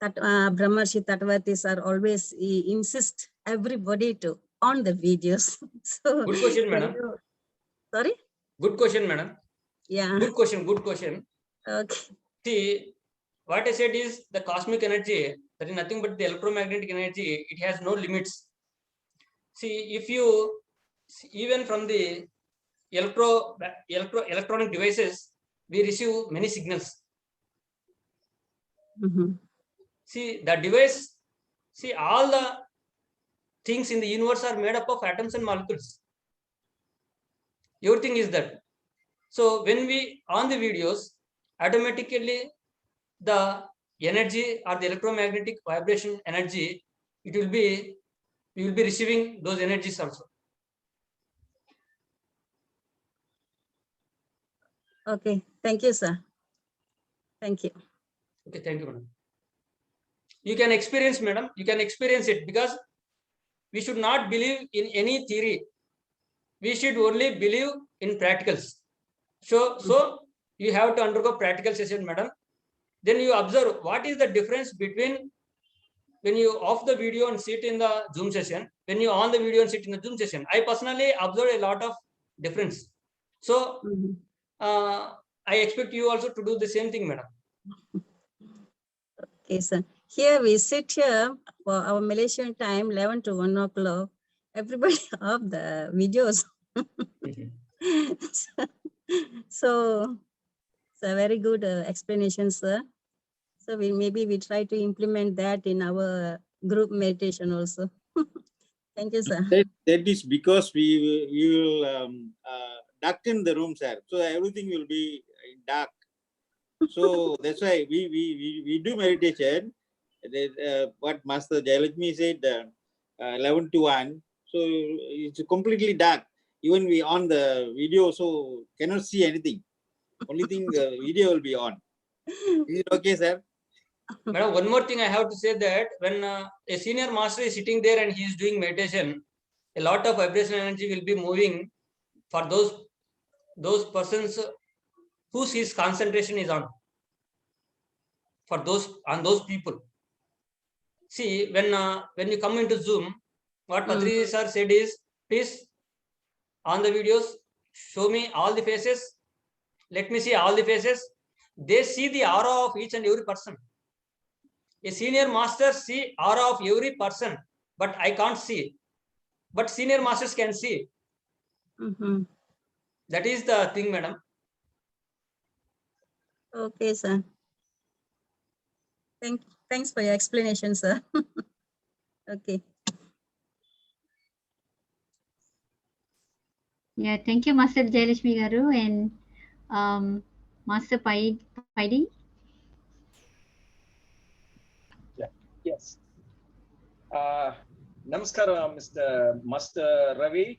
that Brahmarshi Tattvatis are always insist everybody to on the videos? So Good question, madam. Sorry? Good question, madam. Yeah. Good question. Okay. See, what I said is the cosmic energy, that is nothing but the electromagnetic energy, it has no limits. See, if you, even from the electronic devices, we receive many signals. See, the device, see, all the things in the universe are made up of atoms and molecules. Everything is that. So when we on the videos, automatically the energy or the electromagnetic vibration energy, we will be receiving those energies also. Okay, thank you, sir. Thank you. Okay, thank you, madam. You can experience, madam. You can experience it, because we should not believe in any theory. We should only believe in practicals. So you have to undergo practical session, madam. Then you observe what is the difference between when you off the video and sit in the Zoom session, when you on the video and sit in the Zoom session. I personally observe a lot of difference. So I expect you also to do the same thing, madam. Okay, sir. Here we sit here for our Malaysian time, 11 to 1 o'clock. Everybody off the videos. So it's a very good explanation, sir. So maybe we try to implement that in our group meditation also. Thank you, sir. That is because we will darken the room, sir. So everything will be dark. So that's why we do meditation. What Master Jayalakshmi said, 11 to 1. So it's completely dark. Even we on the video, so cannot see anything. Only thing video will be on. Is it okay, sir? Madam, one more thing I have to say, that when a senior master is sitting there and he is doing meditation, a lot of vibrational energy will be moving for those persons whose his concentration is on. For those people. See, when you come into Zoom, what Padri sir said is, please on the videos show me all the faces. Let me see all the faces. They see the aura of each and every person. A senior master see aura of every person, but I can't see. But senior masters can see. That is the thing, madam. Okay, sir. Thanks for your explanation, sir. Okay. Yeah, thank you, Master Jayalakshmi Garu and Master Paidi. Yes. Namaskar, Mr. Master Ravi.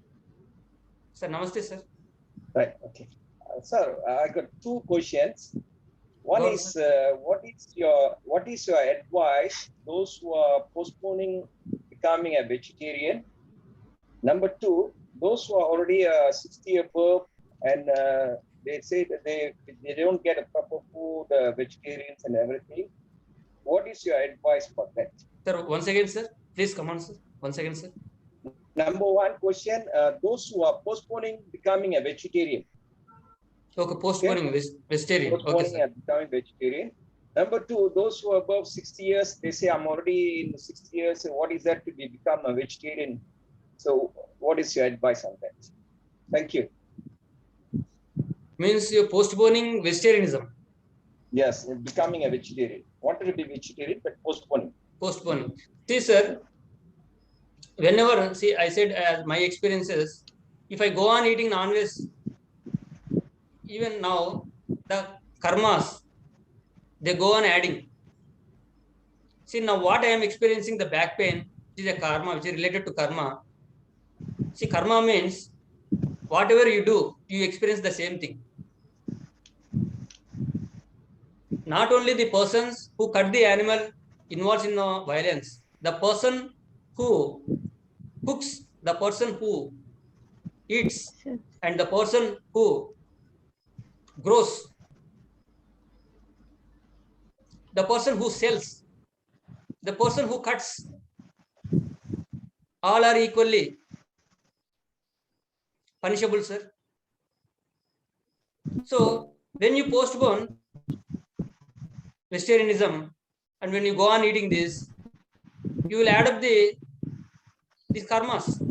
Sir, namaste, sir. Right. Okay. Sir, I got two questions. One is, what is your advice those who are postponing becoming a vegetarian. Number two, those who are already 60 above and they say that they don't get a proper food, vegetarians and everything. What is your advice for that? Sir, once again, sir, please come on, sir. Once again, sir. Number one question, those who are postponing becoming a vegetarian. Okay, postponing vegetarian. Postponing Okay, sir. and becoming vegetarian. Number two, those who are above 60 years, they say, I'm already in 60 years. So what is that to become a vegetarian? So what is your advice on that? Thank you. Means you're postponing vegetarianism. Yes, becoming a vegetarian. Wanted to be vegetarian, but postponing. Postponing. See, sir, whenever, see, I said as my experiences, if I go on eating non-veg, even now, the karmas, they go on adding. See, now what I am experiencing, the back pain, which is a karma, which is related to karma. See, karma means whatever you do, you experience the same thing. Not only the persons who cut the animal involved in the violence, the person who cooks, the person who eats, and the person who grows, the person who sells, the person who cuts, all are equally punishable, sir. So when you postpone vegetarianism and when you go on eating this, you will add up these karmas.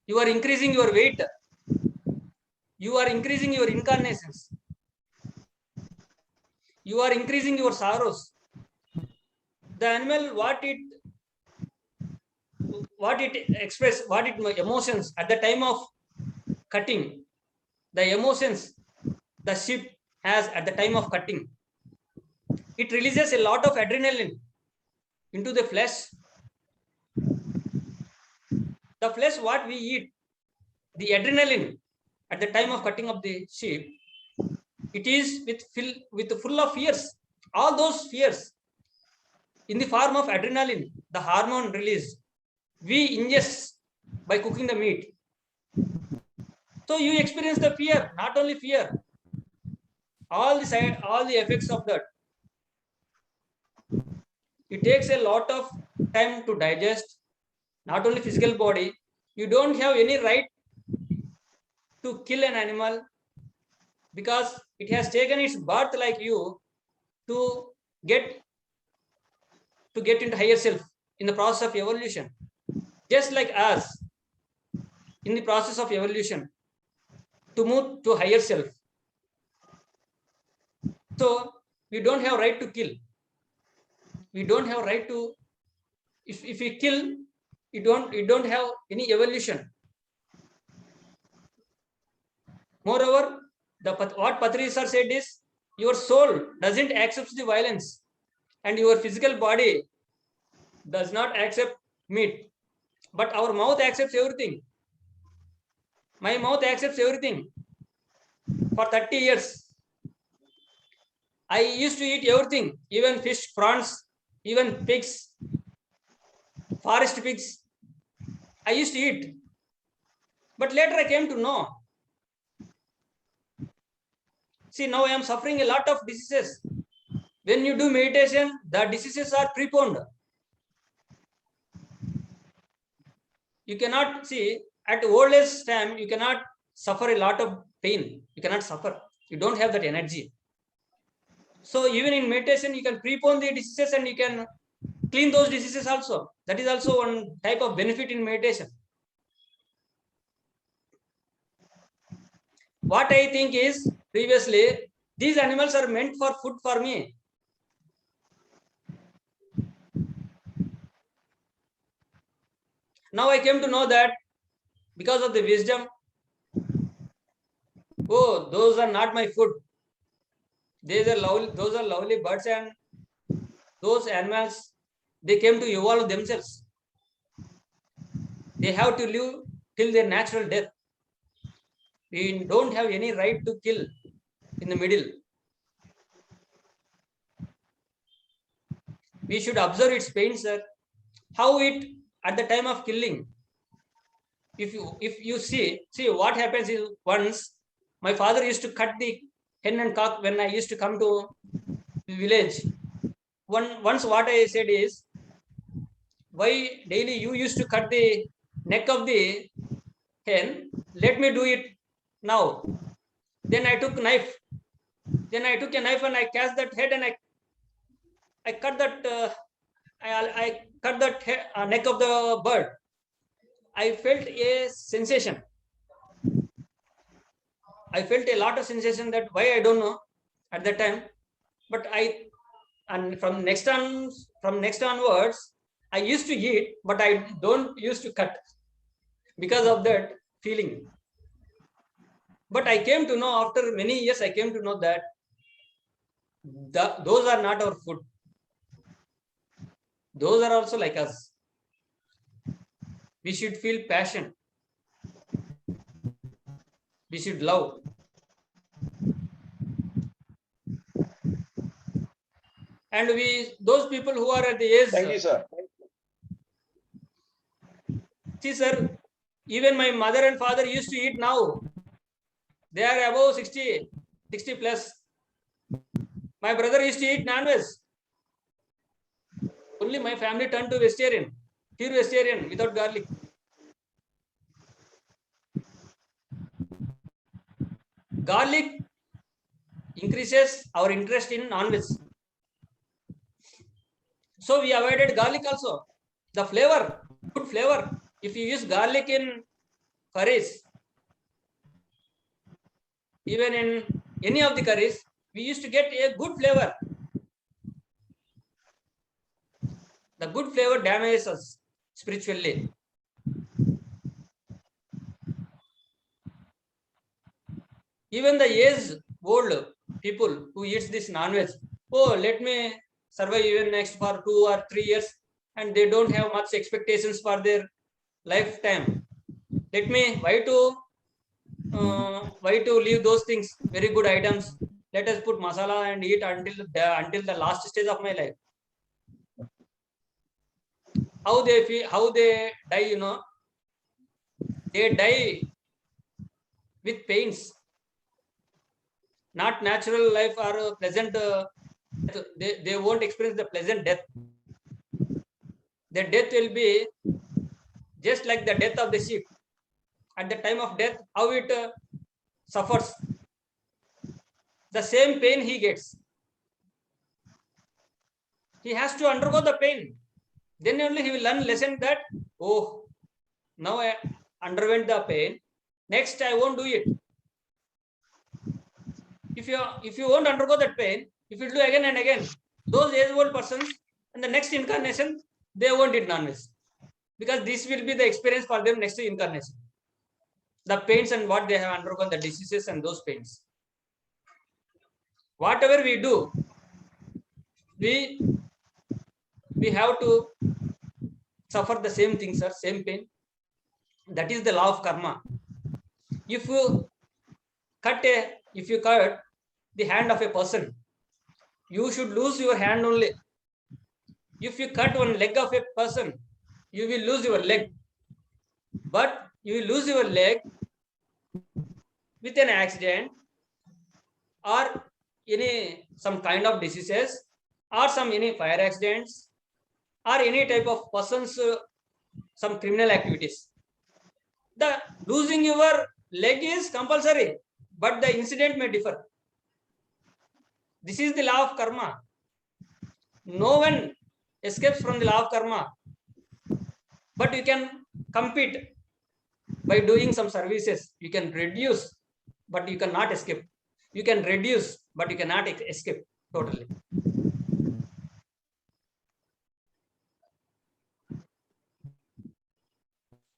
You are increasing your weight. You are increasing your incarnations. You are increasing your sorrows. The animal, what it express, what it emotions at the time of cutting, the emotions the sheep has at the time of cutting, it releases a lot of adrenaline into the flesh. The flesh what we eat, the adrenaline at the time of cutting of the sheep, it is with full of fears. All those fears in the form of adrenaline, the hormone released, we ingest by cooking the meat. So you experience the fear, not only fear, all the effects of that. It takes a lot of time to digest, not only physical body. You don't have any right to kill an animal because it has taken its birth like you to get into higher self in the process of evolution. Just like us, in the process of evolution, to move to higher self. So we don't have right to kill. We don't have right to, if we kill, you don't have any evolution. Moreover, what Patri sir said is, your soul doesn't accept the violence and your physical body does not accept meat. But our mouth accepts everything. My mouth accepts everything. For 30 years, I used to eat everything, even fish, prawns, even pigs, forest pigs. I used to eat. But later I came to know. See, now I am suffering a lot of diseases. When you do meditation, the diseases are preponed. You cannot see, at old age time, you cannot suffer a lot of pain. You cannot suffer. You don't have that energy. So even in meditation, you can prepone the diseases and you can clean those diseases also. That is also one type of benefit in meditation. What I think is, previously, these animals are meant for food for me. Now I came to know that because of the wisdom, oh, those are not my food. Those are lovely birds, and those animals, they came to evolve themselves. They have to live till their natural death. We don't have any right to kill in the middle. we should observe its pain, sir. How it at the time of killing. If you see what happens is, once my father used to cut the hen and cock when I used to come to the village. Once what I said is, why daily you used to cut the neck of the hen? Let me do it now. Then I took knife. Then I took a knife and I cast that head and I cut that I cut that neck of the bird. I felt a sensation. I felt a lot of sensation, that why I don't know at that time. But from next onwards, I used to eat, but I don't used to cut because of that feeling. But I came to know, after many years, I came to know that those are not our food. Those are also like us. We should feel passion. We should love. And those people who are at the age. Thank you, sir. See, sir, even my mother and father used to eat now. They are above 60 plus. My brother used to eat non-veg. Only my family turned to vegetarian, pure vegetarian without garlic. Garlic increases our interest in non-veg. So we avoided garlic also. The flavor, good flavor. If you use garlic in curries, even in any of the curries, we used to get a good flavor. The good flavor damages us spiritually. Even the old people who eats this non-veg, oh, let me survive even next for 2 or 3 years, and they don't have much expectations for their lifetime. Why to leave those things, very good items? Let us put masala and eat until the last stage of my life. How they feel, how they die, they die with pains. Not natural life or pleasant. They won't experience the pleasant death. Their death will be just like the death of the sheep. At the time of death, how it suffers. The same pain he gets. He has to undergo the pain. Then only he will learn lesson that, oh, now I underwent the pain. Next, I won't do it. If you won't undergo that pain, if you do again and again, those age-old persons in the next incarnation, they won't eat non-veg, because this will be the experience for them next incarnation. The pains and what they have undergone, the diseases and those pains. Whatever we do, we have to suffer the same thing, sir, same pain. That is the law of karma. If you cut the hand of a person, you should lose your hand only. If you cut one leg of a person, you will lose your leg. But you will lose your leg with an accident or some kind of diseases or any fire accidents or any type of persons, some criminal activities. The losing your leg is compulsory, but the incident may differ. This is the law of karma. No one escapes from the law of karma, but you can compete by doing some services. You can reduce, but you cannot escape. You can reduce, but you cannot escape totally.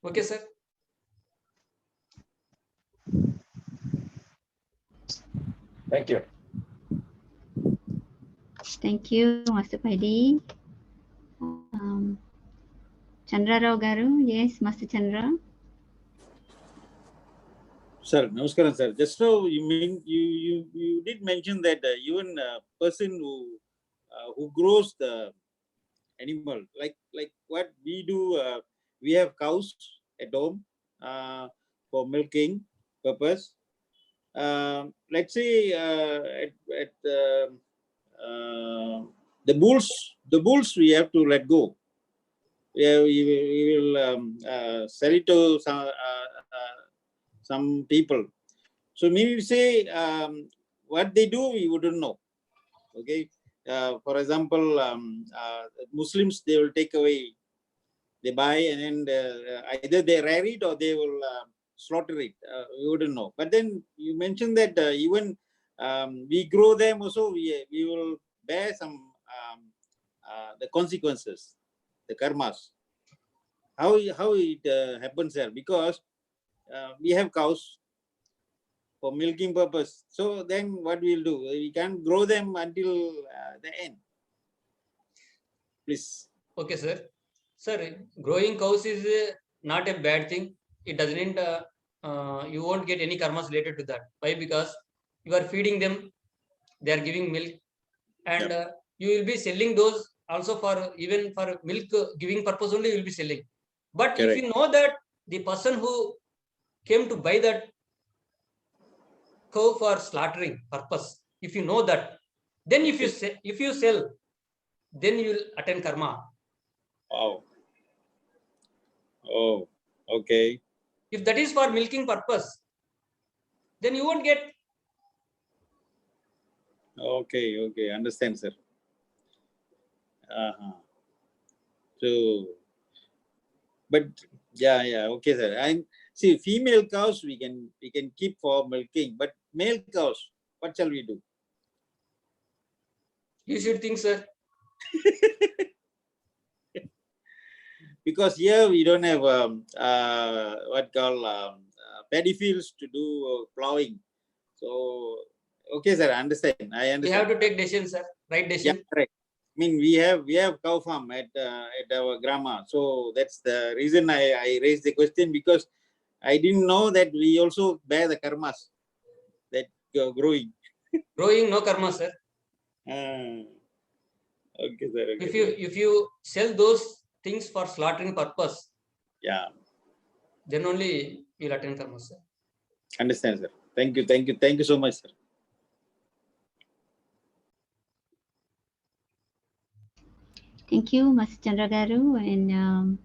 Okay, sir. Thank you. Thank you, Master Paidi. Chandra Rao Garu, yes, Master Chandra. Sir, namaskaram, sir. Just now you did mention that even a person who grows the animal, like what we do. We have cows at home for milking purpose. Let's say at the bulls we have to let go. We will sell it to some people. So maybe say what they do, we wouldn't know. Okay. For example, Muslims, they will take away, they buy, and then either they rear it or they will slaughter it. We wouldn't know. But then you mentioned that even we grow them also, we will bear some the consequences, the karmas. How it happens there? Because we have cows for milking purpose. So then what we'll do? We can't grow them until the end. Please. Okay, sir. Sir, growing cows is not a bad thing. It doesn't, you won't get any karmas related to that. Why? Because you are feeding them, they are giving milk, and you will be selling those also for even for milk giving purpose only you will be selling. But Correct. if you know that the person who came to buy that cow for slaughtering purpose, if you know that, then if you sell, then you will attend karma. Wow. Oh, okay. If that is for milking purpose, then you won't get. Okay. Understand, sir. So, but yeah. Okay, sir. And see, female cows we can keep for milking, but male cows, what shall we do? You should think, sir. Because here we don't have what call paddy fields to do plowing. So, okay, sir. I understand. We have to take decisions, sir. Right decision. Yeah, correct. I mean, we have cow farm at our grandma, so that's the reason I raised the question, because I didn't know that we also bear the karmas that growing. Growing no karma, sir. Okay, sir. Okay, If you sell those things for slaughtering purpose, yeah, then only you'll attend karma, sir. Understand, sir. Thank you so much, sir. Thank you, Master Chandra Garu. And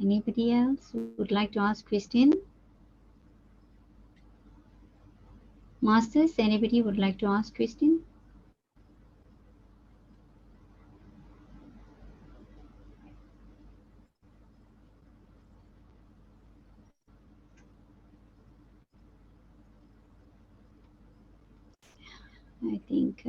anybody else who would like to ask question? Masters, anybody would like to ask question? I think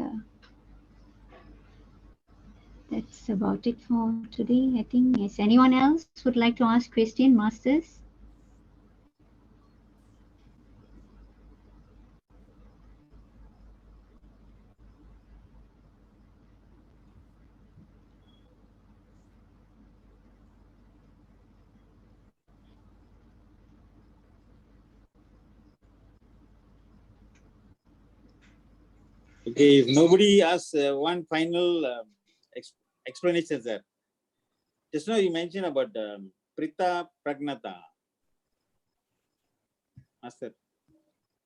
that's about it for today. I think, yes. Anyone else would like to ask question, Masters? Okay, if nobody asks one final explanation, sir. Just now you mentioned about Prita Pragnata. Master.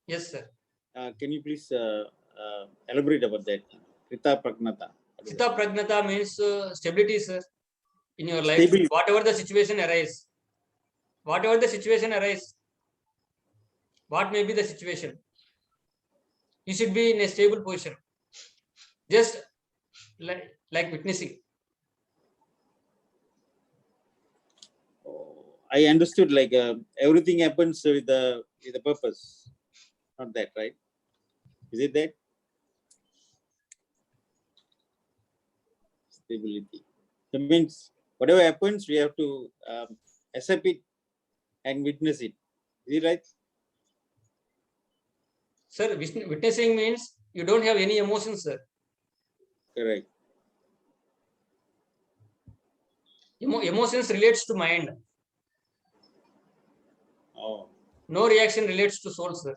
Yes, sir. Can you please elaborate about that? Prita Pragnata. Sthita Pragnata means stability, sir, in your life. Stability. Whatever the situation arise, what may be the situation, you should be in a stable position. Just like witnessing. I understood, like everything happens with the purpose. Not that, right? Is it that? Stability. It means whatever happens, we have to accept it and witness it. Is it right? Sir, witnessing means you don't have any emotions, sir. Correct. Emotions relates to mind. Oh. No reaction relates to soul, sir.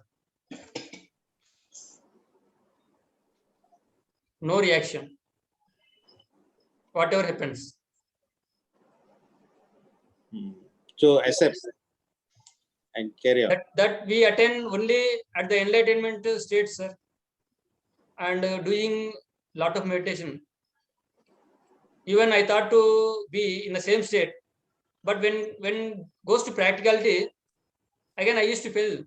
No reaction. whatever happens. So accept and carry on. That we attain only at the enlightenment state, sir, and doing lot of meditation. Even I thought to be in the same state, but when goes to practicality, again I used to fail.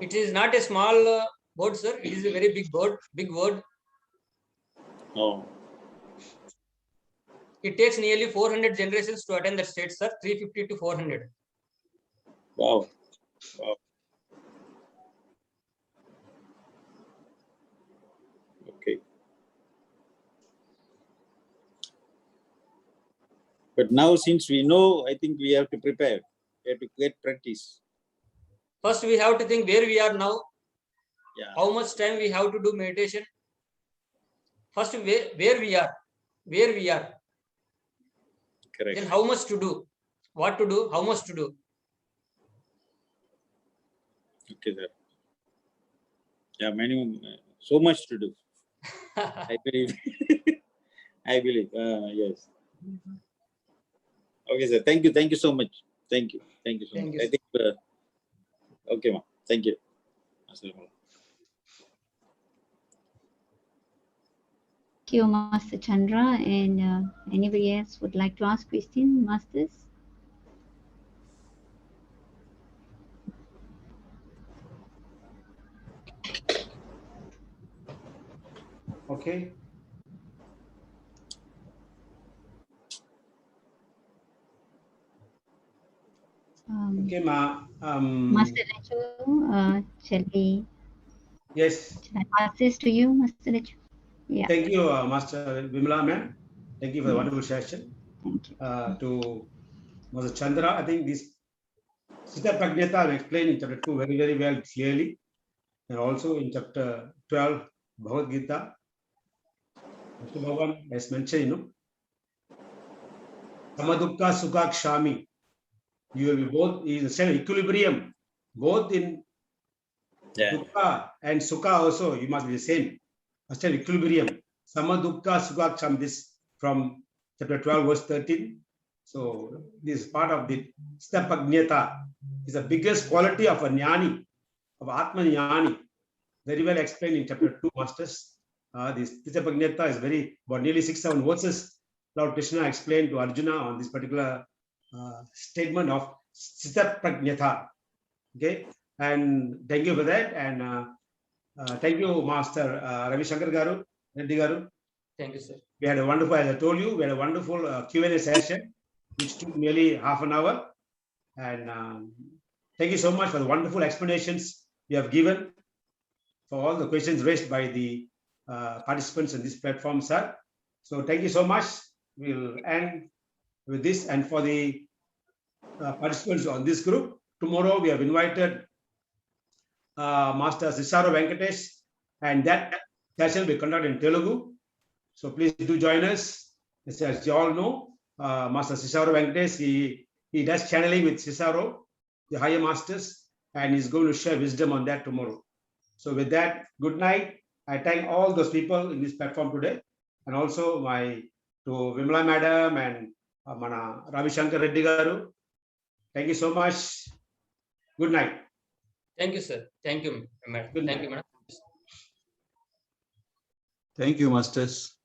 It is not a small board, sir. It is a very big board, big word. Oh, It takes nearly 400 generations to attain that state, sir. 350 to 400. wow. Wow. Okay. But now, since we know, I think we have to prepare. We have to get practice. First, we have to think where we are now. Yeah. How much time we have to do meditation. First, where we are. Correct. Then how much to do. What to do, how much to do. Okay, sir. Yeah, minimum. So much to do. I believe. I believe. Yes. Okay, sir. Thank you. Thank you so much. Thank you. Thank you so Thank much. you, I think. Okay, ma. Thank you. Assalamualaikum. Thank you, Master Chandra. And anybody else would like to ask question, Masters? Okay. Okay, ma. Master Lechu, shall Yes. I pass this to you, Master Lechu? Yeah, Thank you, Master Vimla, ma'am. Thank you for the wonderful session. thank you. To Master Chandra, I think this Sita Pragnata I've explained in chapter 2 very, very well, clearly. And also in chapter 12, Bhagavad Gita, Mr. Bhagavan has mentioned, Samadukka Sukha Kshami. You will be both in the same equilibrium, both in Yeah. Dukkha and Sukha also, you must be the same. Must have equilibrium. Samadukka Sukha Kshami, this from chapter 12, verse 13. So this is part of the Sthapagnata. Is the biggest quality of a jnani, of Atma Jnani. Very well explained in chapter 2, Masters. This Sthapagnata is very, about nearly 6-7 verses. Lord Krishna explained to Arjuna on this particular statement of Sthapagnata. Okay, and thank you for that. And thank you, Master Ravi Shankar Garu, Reddy Garu. Thank you, sir. We had a wonderful, as I told you, we had a wonderful Q&A session, which took nearly half an hour. And thank you so much for the wonderful explanations you have given for all the questions raised by the participants in this platform, sir. So thank you so much. We'll end with this. And for the participants on this group, tomorrow we have invited Master Sisaro Venkatesh, and that session will be conducted in Telugu. So please do join us. As you all know, Master Sisaro Venkatesh, he does channeling with Sisaro, the higher masters, and he's going to share wisdom on that tomorrow. So with that, good night. I thank all those people in this platform today, and also to Vimla Madam and Mana Ravi Shankar Reddy Garu. Thank you so much. Good night. Thank you, sir. Thank you, madam. Good Thank you, night. madam. Thank you, Masters.